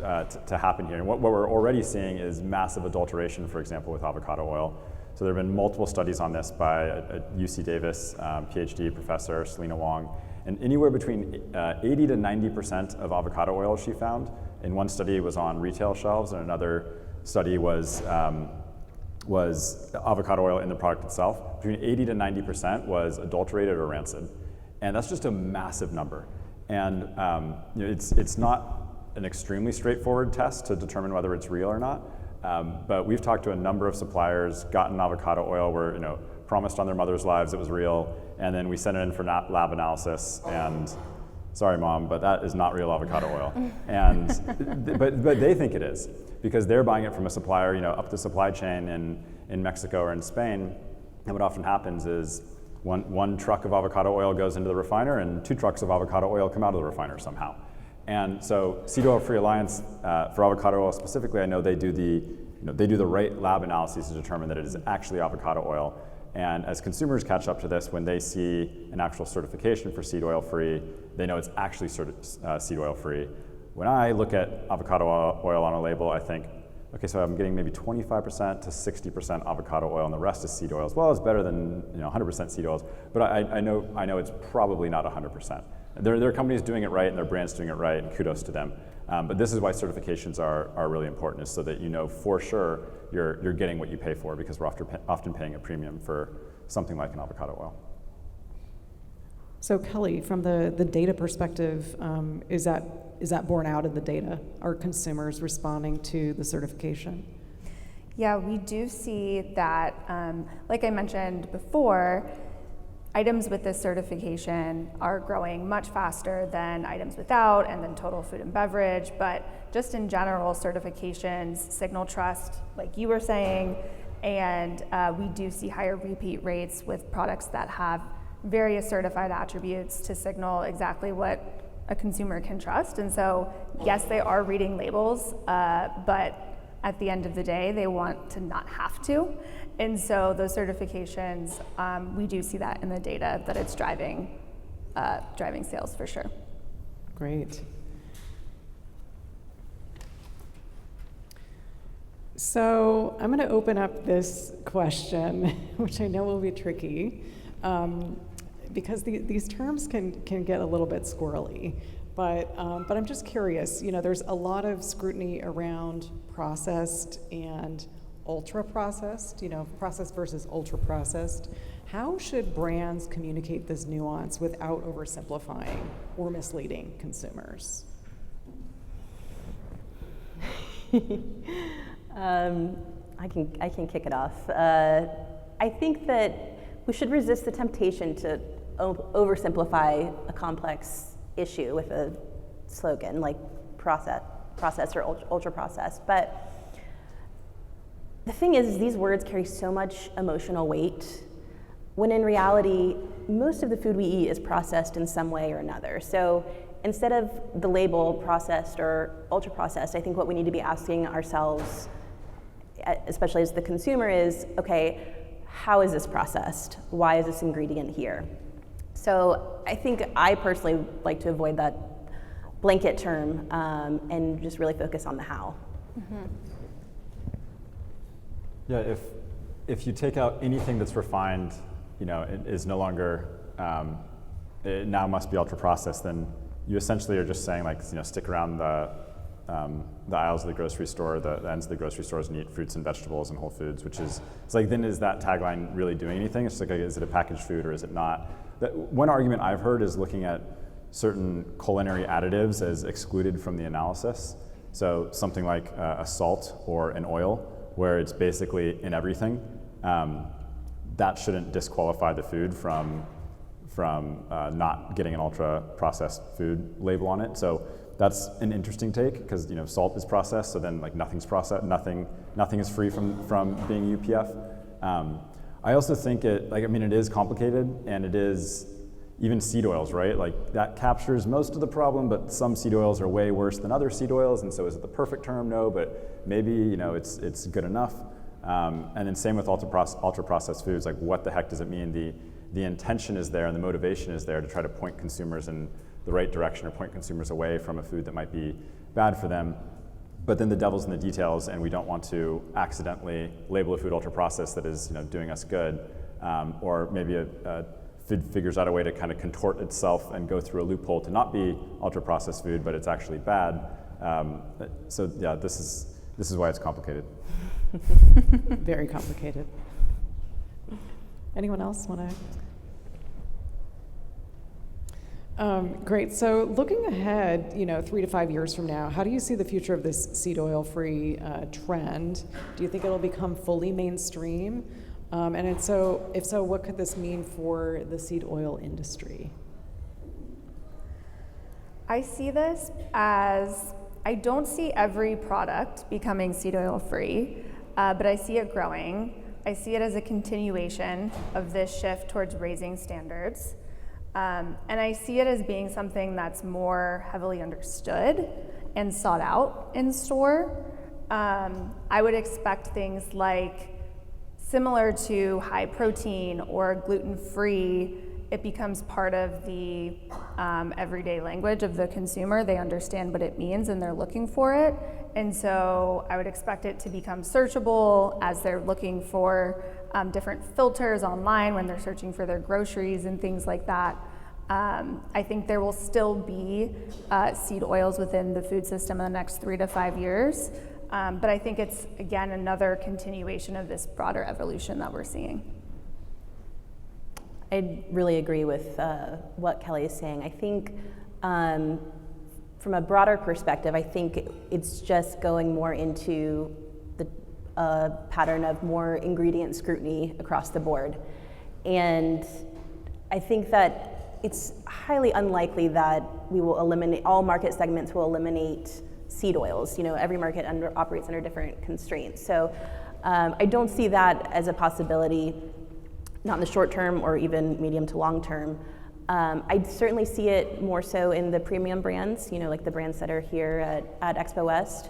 to happen here. And what we're already seeing is massive adulteration, for example, with avocado oil. So there have been multiple studies on this by a UC Davis PhD professor, Selena Wong, and anywhere between 80 to 90% of avocado oil she found. In one study was on retail shelves, and another study was avocado oil in the product itself. Between 80 to 90% was adulterated or rancid, and that's just a massive number. And it's not an extremely straightforward test to determine whether it's real or not. But we've talked to a number of suppliers, gotten avocado oil where, promised on their mother's lives it was real, and then we sent it in for lab analysis, and sorry mom, but that is not real avocado oil. And but they think it is, because they're buying it from a supplier, up the supply chain in Mexico or in Spain. And what often happens is one truck of avocado oil goes into the refiner and 2 trucks of avocado oil come out of the refiner somehow. And so Seed Oil Free Alliance, for avocado oil specifically, I know they do the right lab analyses to determine that it is actually avocado oil. And as consumers catch up to this, when they see an actual certification for seed oil free, they know it's actually seed oil free. When I look at avocado oil on a label, I think, okay, so I'm getting maybe 25% to 60% avocado oil, and the rest is seed oils. Well, it's better than 100% seed oils, but I know it's probably not 100%. There are companies doing it right, and their brands doing it right, and kudos to them. But this is why certifications are really important, is so that for sure you're getting what you pay for, because we're often paying a premium for something like an avocado oil. So Kelly, from the data perspective, is that borne out in the data? Are consumers responding to the certification? Yeah, we do see that, like I mentioned before, items with this certification are growing much faster than items without, and then total food and beverage. But just in general, certifications signal trust, like you were saying, and we do see higher repeat rates with products that have various certified attributes to signal exactly what a consumer can trust. And so, yes, they are reading labels, but at the end of the day, they want to not have to. And so those certifications, we do see that in the data that it's driving sales for sure. Great. So I'm going to open up this question, which I know will be tricky, because these terms can get a little bit squirrely. But I'm just curious. There's a lot of scrutiny around processed and ultra-processed. Processed versus ultra-processed. How should brands communicate this nuance without oversimplifying or misleading consumers? I can kick it off. I think that we should resist the temptation to oversimplify a complex issue with a slogan like processed or ultra processed. But the thing is, these words carry so much emotional weight, when in reality, most of the food we eat is processed in some way or another. So instead of the label processed or ultra processed, I think what we need to be asking ourselves, especially as the consumer, is, okay, how is this processed? Why is this ingredient here? So I think I personally like to avoid that blanket term and just really focus on the how. Mm-hmm. Yeah, if you take out anything that's refined, it is no longer, it now must be ultra processed, then you essentially are just saying, stick around the aisles of the grocery store, the ends of the grocery stores, and eat fruits and vegetables and whole foods, which is, it's like, then is that tagline really doing anything? It's like, is it a packaged food or is it not? One argument I've heard is looking at certain culinary additives as excluded from the analysis. So something like a salt or an oil, where it's basically in everything, that shouldn't disqualify the food from not getting an ultra-processed food label on it. So that's an interesting take, because salt is processed, so then nothing's processed, nothing is free from being UPF. I also think it is complicated, and it is even seed oils, right? That captures most of the problem, but some seed oils are way worse than other seed oils, and so is it the perfect term? No, but maybe it's good enough. And then same with ultra-processed foods. What the heck does it mean? The intention is there and the motivation is there to try to point consumers in the right direction or point consumers away from a food that might be bad for them. But then the devil's in the details, and we don't want to accidentally label a food ultra-processed that is doing us good, or maybe a food figures out a way to kind of contort itself and go through a loophole to not be ultra-processed food, but it's actually bad. So yeah, this is why it's complicated. Very complicated. Anyone else want to? Great. So looking ahead, 3 to 5 years from now, how do you see the future of this seed oil-free trend? Do you think it'll become fully mainstream? And if so, what could this mean for the seed oil industry? I see this as, I don't see every product becoming seed oil free, but I see it growing. I see it as a continuation of this shift towards raising standards. And I see it as being something that's more heavily understood and sought out in store. I would expect things like, similar to high protein or gluten-free, it becomes part of the everyday language of the consumer. They understand what it means and they're looking for it. And so I would expect it to become searchable as they're looking for different filters online when they're searching for their groceries and things like that. I think there will still be seed oils within the food system in the next 3 to 5 years. But I think it's, again, another continuation of this broader evolution that we're seeing. I really agree with what Kelly is saying. I think from a broader perspective, I think it's just going more into the pattern of more ingredient scrutiny across the board. And I think that it's highly unlikely that we will eliminate, all market segments will eliminate seed oils. Every market operates under different constraints. So I don't see that as a possibility, not in the short term or even medium to long term. I certainly see it more so in the premium brands, like the brands that are here at Expo West.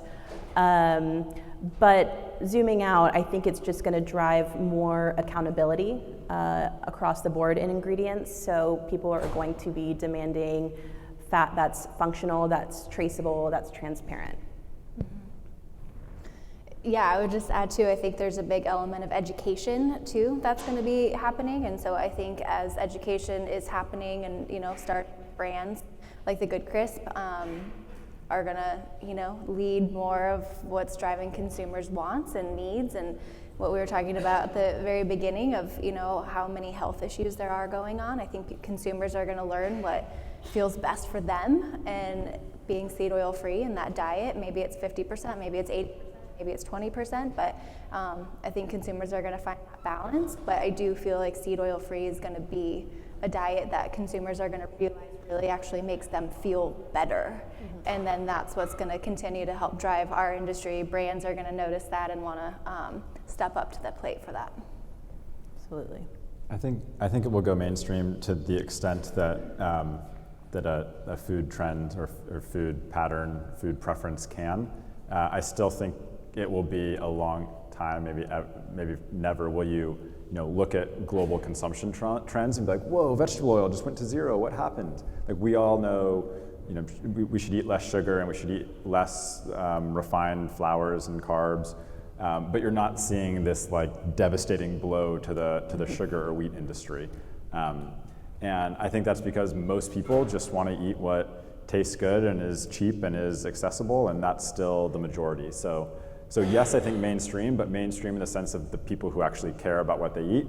But zooming out, I think it's just going to drive more accountability across the board in ingredients. So people are going to be demanding fat that's functional, that's traceable, that's transparent. Yeah, I would just add too, I think there's a big element of education too that's going to be happening. And so I think as education is happening and, start brands like the Good Crisp are going to, lead more of what's driving consumers' wants and needs, and what we were talking about at the very beginning of, how many health issues there are going on. I think consumers are going to learn what feels best for them, and being seed oil free in that diet, maybe it's 50%, maybe it's 80%. Maybe it's 20%, but I think consumers are going to find that balance. But I do feel like seed oil free is going to be a diet that consumers are going to realize really actually makes them feel better. Mm-hmm. And then that's what's going to continue to help drive our industry. Brands are going to notice that and want to step up to the plate for that. Absolutely. I think it will go mainstream to the extent that that a food trend or food pattern, food preference can. I still think it will be a long time, maybe never will you look at global consumption trends and be like, whoa, vegetable oil just went to zero, what happened? Like, we all know, we should eat less sugar and we should eat less refined flours and carbs, but you're not seeing this like devastating blow to the sugar or wheat industry. And I think that's because most people just want to eat what tastes good and is cheap and is accessible, and that's still the majority. So yes, I think mainstream, but mainstream in the sense of the people who actually care about what they eat.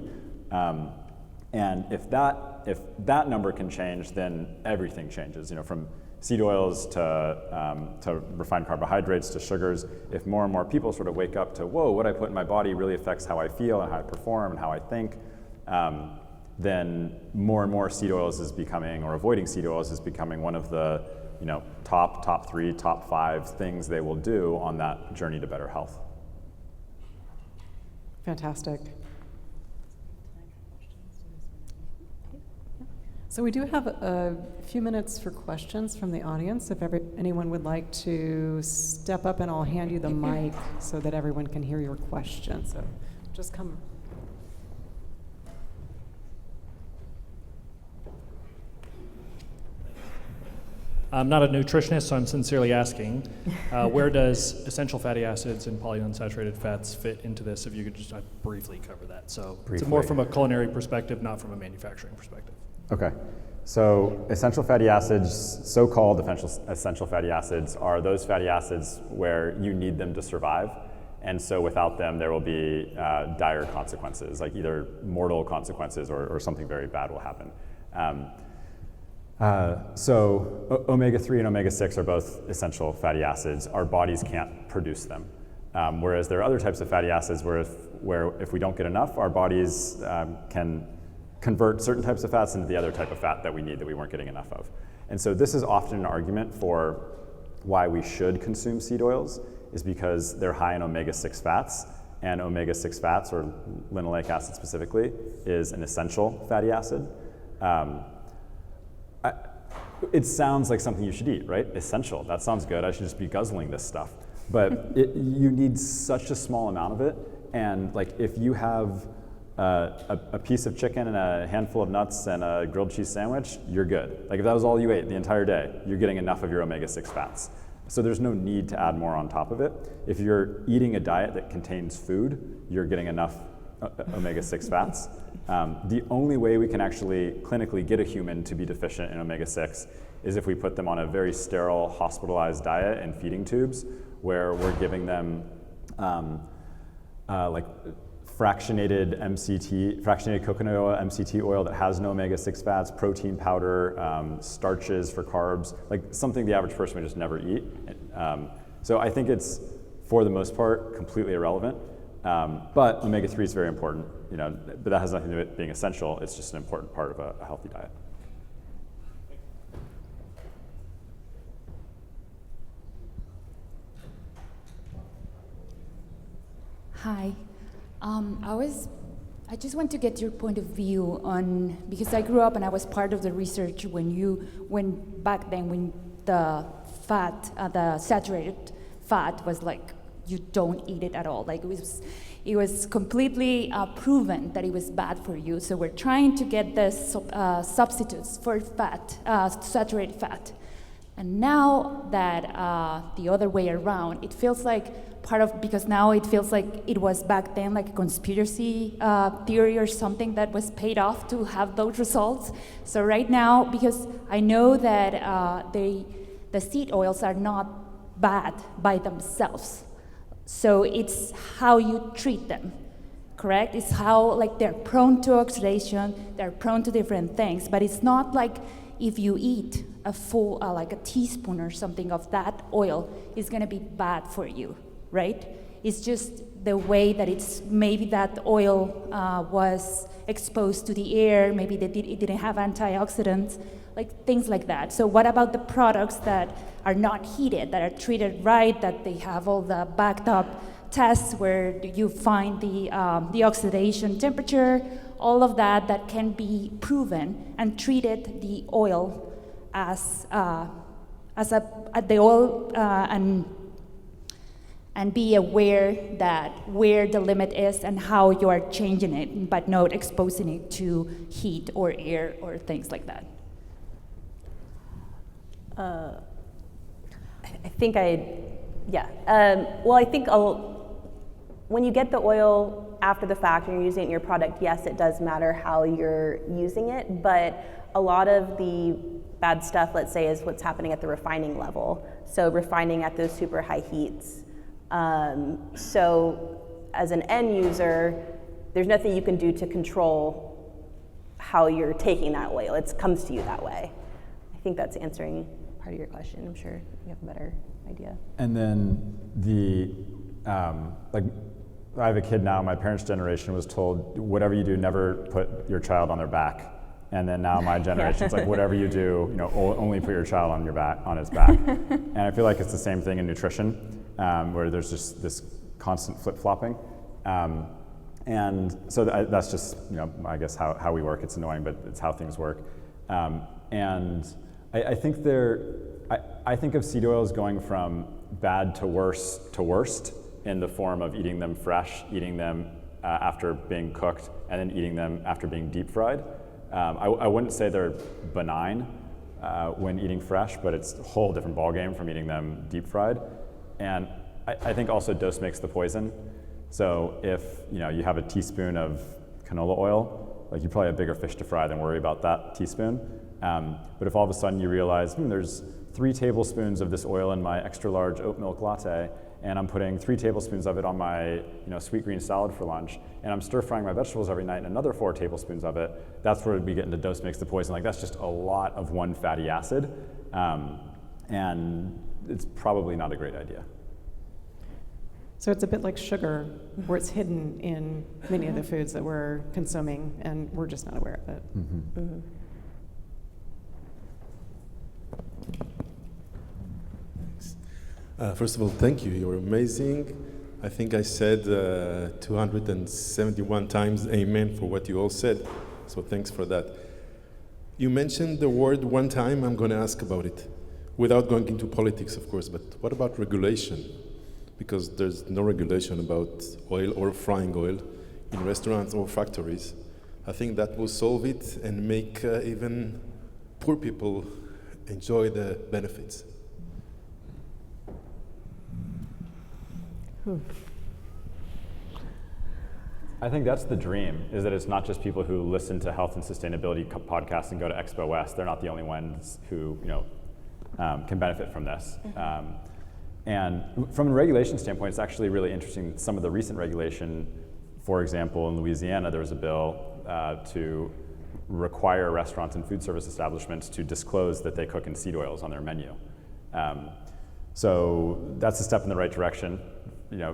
And if that number can change, then everything changes. From seed oils to refined carbohydrates to sugars. If more and more people sort of wake up to, whoa, what I put in my body really affects how I feel and how I perform and how I think, then more and more seed oils is becoming, or avoiding seed oils is becoming one of the top 3, top 5 things they will do on that journey to better health. Fantastic. So we do have a few minutes for questions from the audience. If anyone would like to step up, and I'll hand you the mic so that everyone can hear your question. So just come. I'm not a nutritionist, so I'm sincerely asking, where does essential fatty acids and polyunsaturated fats fit into this? If you could just briefly cover that. So it's more from a culinary perspective, not from a manufacturing perspective. Okay. So essential fatty acids, so-called essential fatty acids, are those fatty acids where you need them to survive. And so without them, there will be dire consequences, like either mortal consequences or something very bad will happen. So omega-3 and omega-6 are both essential fatty acids. Our bodies can't produce them. Whereas there are other types of fatty acids where if we don't get enough, our bodies can convert certain types of fats into the other type of fat that we need that we weren't getting enough of. And so this is often an argument for why we should consume seed oils, is because they're high in omega-6 fats, and omega-6 fats, or linoleic acid specifically, is an essential fatty acid. It sounds like something you should eat, right? Essential, that sounds good. I should just be guzzling this stuff. But you need such a small amount of it, and like if you have a piece of chicken and a handful of nuts and a grilled cheese sandwich, you're good. Like if that was all you ate the entire day, you're getting enough of your omega-6 fats. So there's no need to add more on top of it. If you're eating a diet that contains food, you're getting enough omega-6 fats. The only way we can actually clinically get a human to be deficient in omega-6 is if we put them on a very sterile, hospitalized diet and feeding tubes, where we're giving them like fractionated coconut oil, MCT oil that has no omega-6 fats, protein powder, starches for carbs, like something the average person would just never eat. So I think it's, for the most part, completely irrelevant. But omega-3 is very important, but that has nothing to do with it being essential. It's just an important part of a healthy diet. Hi. I just want to get your point of view on, because I grew up and I was part of the research when back then when the fat, the saturated fat was like you don't eat it at all. Like it was completely proven that it was bad for you. So we're trying to get the substitutes for fat, saturated fat. And now that the other way around, it feels like because now it feels like it was back then like a conspiracy theory or something that was paid off to have those results. So right now, because I know that the seed oils are not bad by themselves. So it's how you treat them, correct? It's how, like, they're prone to oxidation, they're prone to different things, but it's not like if you eat a full, like a teaspoon or something of that oil, it's gonna be bad for you, right? It's just the way that it's, maybe that oil was exposed to the air, maybe it didn't have antioxidants, like things like that. So what about the products that are not heated, that are treated right, that they have all the backed up tests where you find the oxidation temperature, all of that can be proven, and treated the oil as the oil and be aware that where the limit is and how you are changing it, but not exposing it to heat or air or things like that. I think when you get the oil after the fact and you're using it in your product, yes, it does matter how you're using it, but a lot of the bad stuff, let's say, is what's happening at the refining level. So refining at those super high heats. So as an end user, there's nothing you can do to control how you're taking that oil. It comes to you that way. I think that's answering part of your question. I'm sure you have a better idea. And then I have a kid now. My parents' generation was told, whatever you do, never put your child on their back. And then now my generation's like, whatever you do, only put your child on his back. And I feel like it's the same thing in nutrition, where there's just this constant flip-flopping. And so that's just, I guess how we work. It's annoying, but it's how things work. And I think I think of seed oils going from bad to worst in the form of eating them fresh, eating them after being cooked, and then eating them after being deep fried. I wouldn't say they're benign when eating fresh, but it's a whole different ballgame from eating them deep fried. And I think also dose makes the poison. So if you have a teaspoon of canola oil, like you probably have bigger fish to fry than worry about that teaspoon. But if all of a sudden you realize, there's 3 tablespoons of this oil in my extra large oat milk latte, and I'm putting 3 tablespoons of it on my sweet green salad for lunch, and I'm stir frying my vegetables every night and another 4 tablespoons of it, that's where we get into dose makes the poison. Like, that's just a lot of one fatty acid, and it's probably not a great idea. So it's a bit like sugar, where it's hidden in many of the foods that we're consuming, and we're just not aware of it. Mm-hmm. Mm-hmm. First of all, thank you. You're amazing. I think I said 271 times amen for what you all said. So thanks for that. You mentioned the word one time. I'm going to ask about it, without going into politics, of course. But what about regulation? Because there's no regulation about oil or frying oil in restaurants or factories. I think that will solve it and make even poor people enjoy the benefits. I think that's the dream, is that it's not just people who listen to health and sustainability podcasts and go to Expo West. They're not the only ones who can benefit from this. Mm-hmm. And from a regulation standpoint, it's actually really interesting. Some of the recent regulation, for example, in Louisiana, there was a bill to require restaurants and food service establishments to disclose that they cook in seed oils on their menu. So that's a step in the right direction.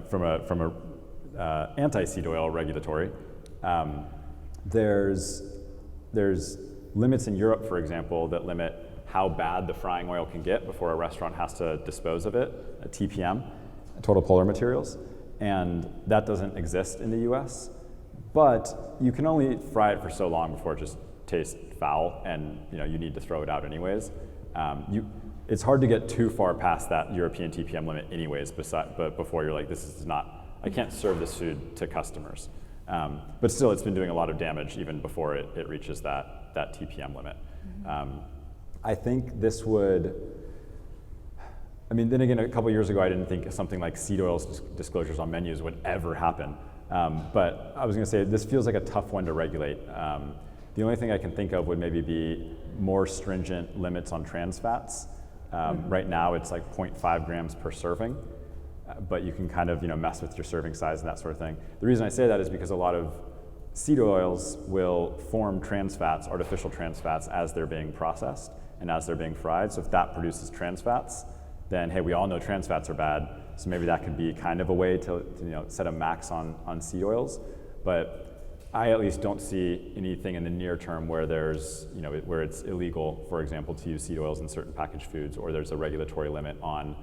From a anti-seed oil regulatory. There's limits in Europe, for example, that limit how bad the frying oil can get before a restaurant has to dispose of it, a TPM, total polar materials, and that doesn't exist in the US. But you can only fry it for so long before it just tastes foul, and you need to throw it out anyways. it's hard to get too far past that European TPM limit anyways, but before you're like, this is not, I can't serve this food to customers. But still, it's been doing a lot of damage even before it reaches that TPM limit. I think this would, I mean, then again, a couple years ago, I didn't think something like seed oils disclosures on menus would ever happen. But I was going to say, this feels like a tough one to regulate. The only thing I can think of would maybe be more stringent limits on trans fats. Right now, it's like 0.5 grams per serving, but you can kind of mess with your serving size and that sort of thing. The reason I say that is because a lot of seed oils will form trans fats, artificial trans fats, as they're being processed and as they're being fried. So if that produces trans fats, then hey, we all know trans fats are bad. So maybe that could be kind of a way to set a max on seed oils. But I at least don't see anything in the near term where there's, where it's illegal, for example, to use seed oils in certain packaged foods, or there's a regulatory limit on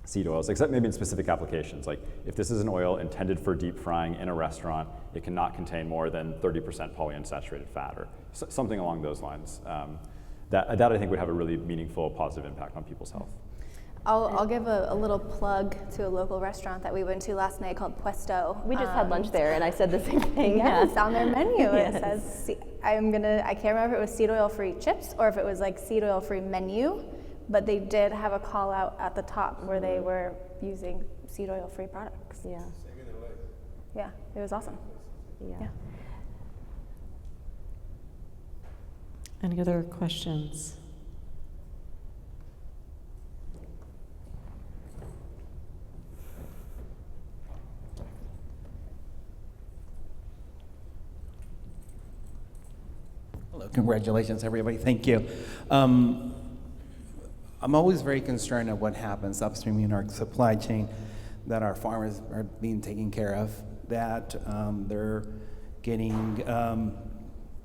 seed oils, except maybe in specific applications. Like if this is an oil intended for deep frying in a restaurant, it cannot contain more than 30% polyunsaturated fat or something along those lines. That I think would have a really meaningful, positive impact on people's health. I'll give a little plug to a local restaurant that we went to last night called Puesto. We just had lunch there, and I said the same thing. Yes, on their menu Yes. it says, I can't remember if it was seed oil free chips or if it was like seed oil free menu, but they did have a call out at the top where they were using seed oil free products. Yeah. Yeah, it was awesome. Yeah. Any other questions? Hello, congratulations everybody, thank you. I'm always very concerned of what happens upstream in our supply chain, that our farmers are being taken care of, that they're getting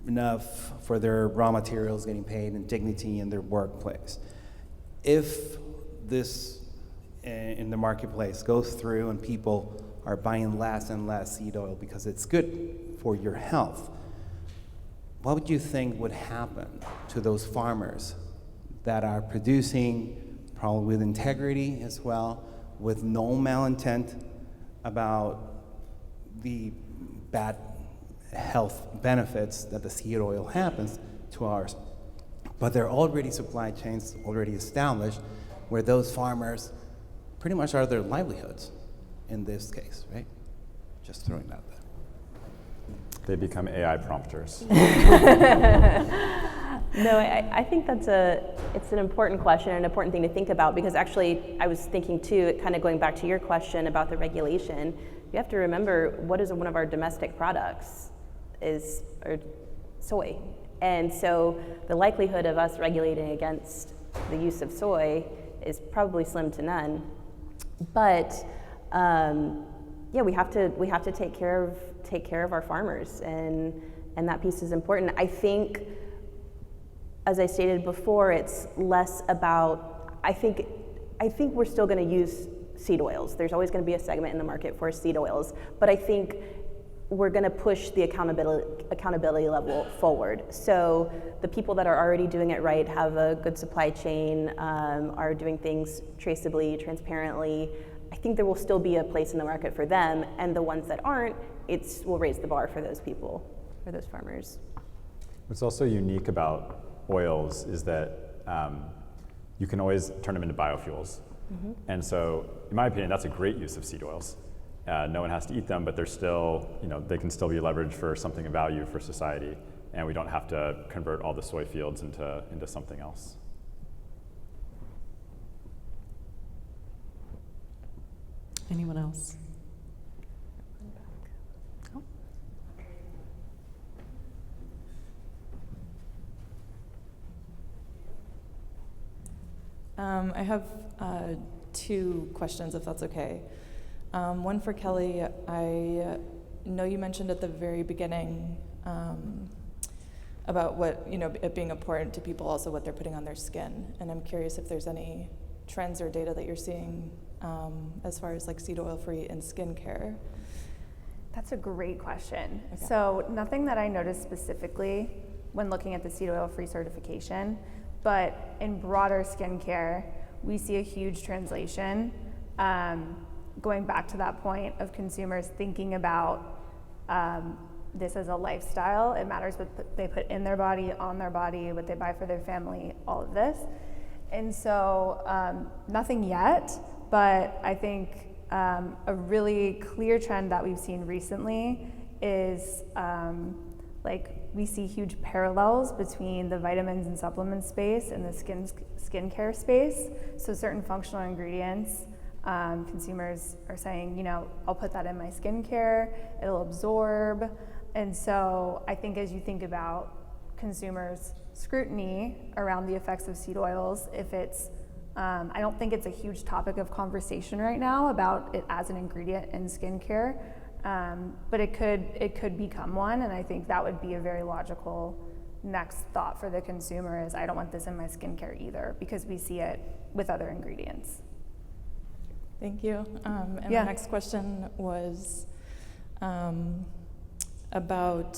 enough for their raw materials, getting paid, and dignity in their workplace. If this in the marketplace goes through and people are buying less and less seed oil because it's good for your health, what would you think would happen to those farmers that are producing, probably with integrity as well, with no malintent about the bad health benefits that the seed oil happens to ours? But there are already supply chains already established where those farmers pretty much are their livelihoods in this case, right? Just throwing that out there. They become AI prompters. No, I think it's an important question, an important thing to think about, because actually I was thinking too, kind of going back to your question about the regulation, you have to remember what is one of our domestic products is soy. And so the likelihood of us regulating against the use of soy is probably slim to none. But yeah, we have to take care of our farmers, and that piece is important. I think, as I stated before, it's less about, I think we're still going to use seed oils. There's always going to be a segment in the market for seed oils, but I think we're going to push the accountability level forward. So the people that are already doing it right, have a good supply chain, are doing things traceably, transparently, I think there will still be a place in the market for them, and the ones that aren't, will raise the bar for those people, for those farmers. What's also unique about oils is that you can always turn them into biofuels. Mm-hmm. And so, in my opinion, that's a great use of seed oils. No one has to eat them, but they're still, they can still be leveraged for something of value for society, and we don't have to convert all the soy fields into something else. Anyone else? I have two questions, if that's okay. One for Kelly. I know you mentioned at the very beginning about what, it being important to people, also what they're putting on their skin. And I'm curious if there's any trends or data that you're seeing as far as like seed oil free in skincare. That's a great question. Okay. So nothing that I noticed specifically when looking at the seed oil free certification, But in broader skincare, we see a huge translation, going back to that point of consumers thinking about this as a lifestyle. It matters what they put in their body, on their body, what they buy for their family, all of this. And so nothing yet, but I think a really clear trend that we've seen recently is we see huge parallels between the vitamins and supplements space and the skincare space. So certain functional ingredients, consumers are saying, I'll put that in my skincare, it'll absorb. And so I think as you think about consumers' scrutiny around the effects of seed oils, if it's, I don't think it's a huge topic of conversation right now about it as an ingredient in skincare. But it could become one, and I think that would be a very logical next thought for the consumer is I don't want this in my skincare either, because we see it with other ingredients. Thank you. And my next question was about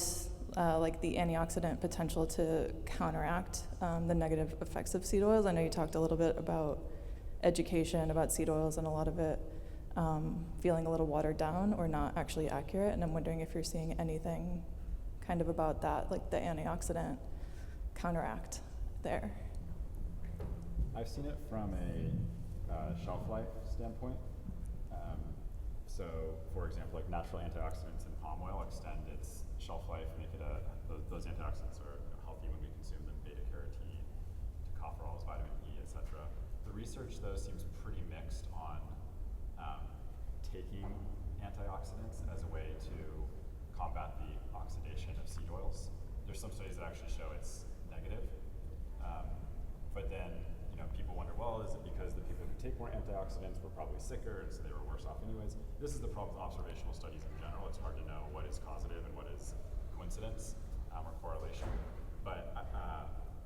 the antioxidant potential to counteract the negative effects of seed oils. I know you talked a little bit about education about seed oils and a lot of it feeling a little watered down or not actually accurate, and I'm wondering if you're seeing anything kind of about that, like the antioxidant counteract there. I've seen it from a shelf life standpoint. So, for example, like natural antioxidants in palm oil extend its shelf life, make it those antioxidants are healthy when we consume them, beta carotene, tocopherols, vitamin E, etc. The research though seems pretty mixed on taking antioxidants as a way to combat the oxidation of seed oils. There's some studies that actually show it's negative, but then people wonder, well, is it because the people who take more antioxidants were probably sicker and so they were worse off anyways? This is the problem with observational studies in general. It's hard to know what is causative and what is coincidence or correlation. But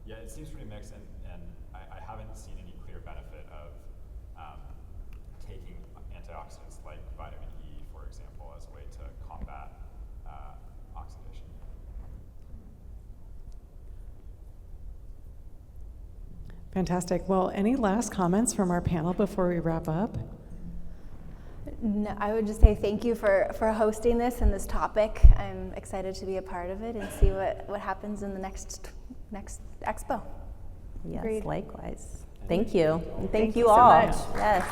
it seems pretty mixed, and I haven't seen any clear benefit of taking antioxidants like vitamin E, for example, as a way to combat oxidation. Fantastic. Well, any last comments from our panel before we wrap up? No, I would just say thank you for hosting this and this topic. I'm excited to be a part of it and see what happens in the next expo. Yes, Agreed. likewise. Thank you. And thank you you so all. much. Yes.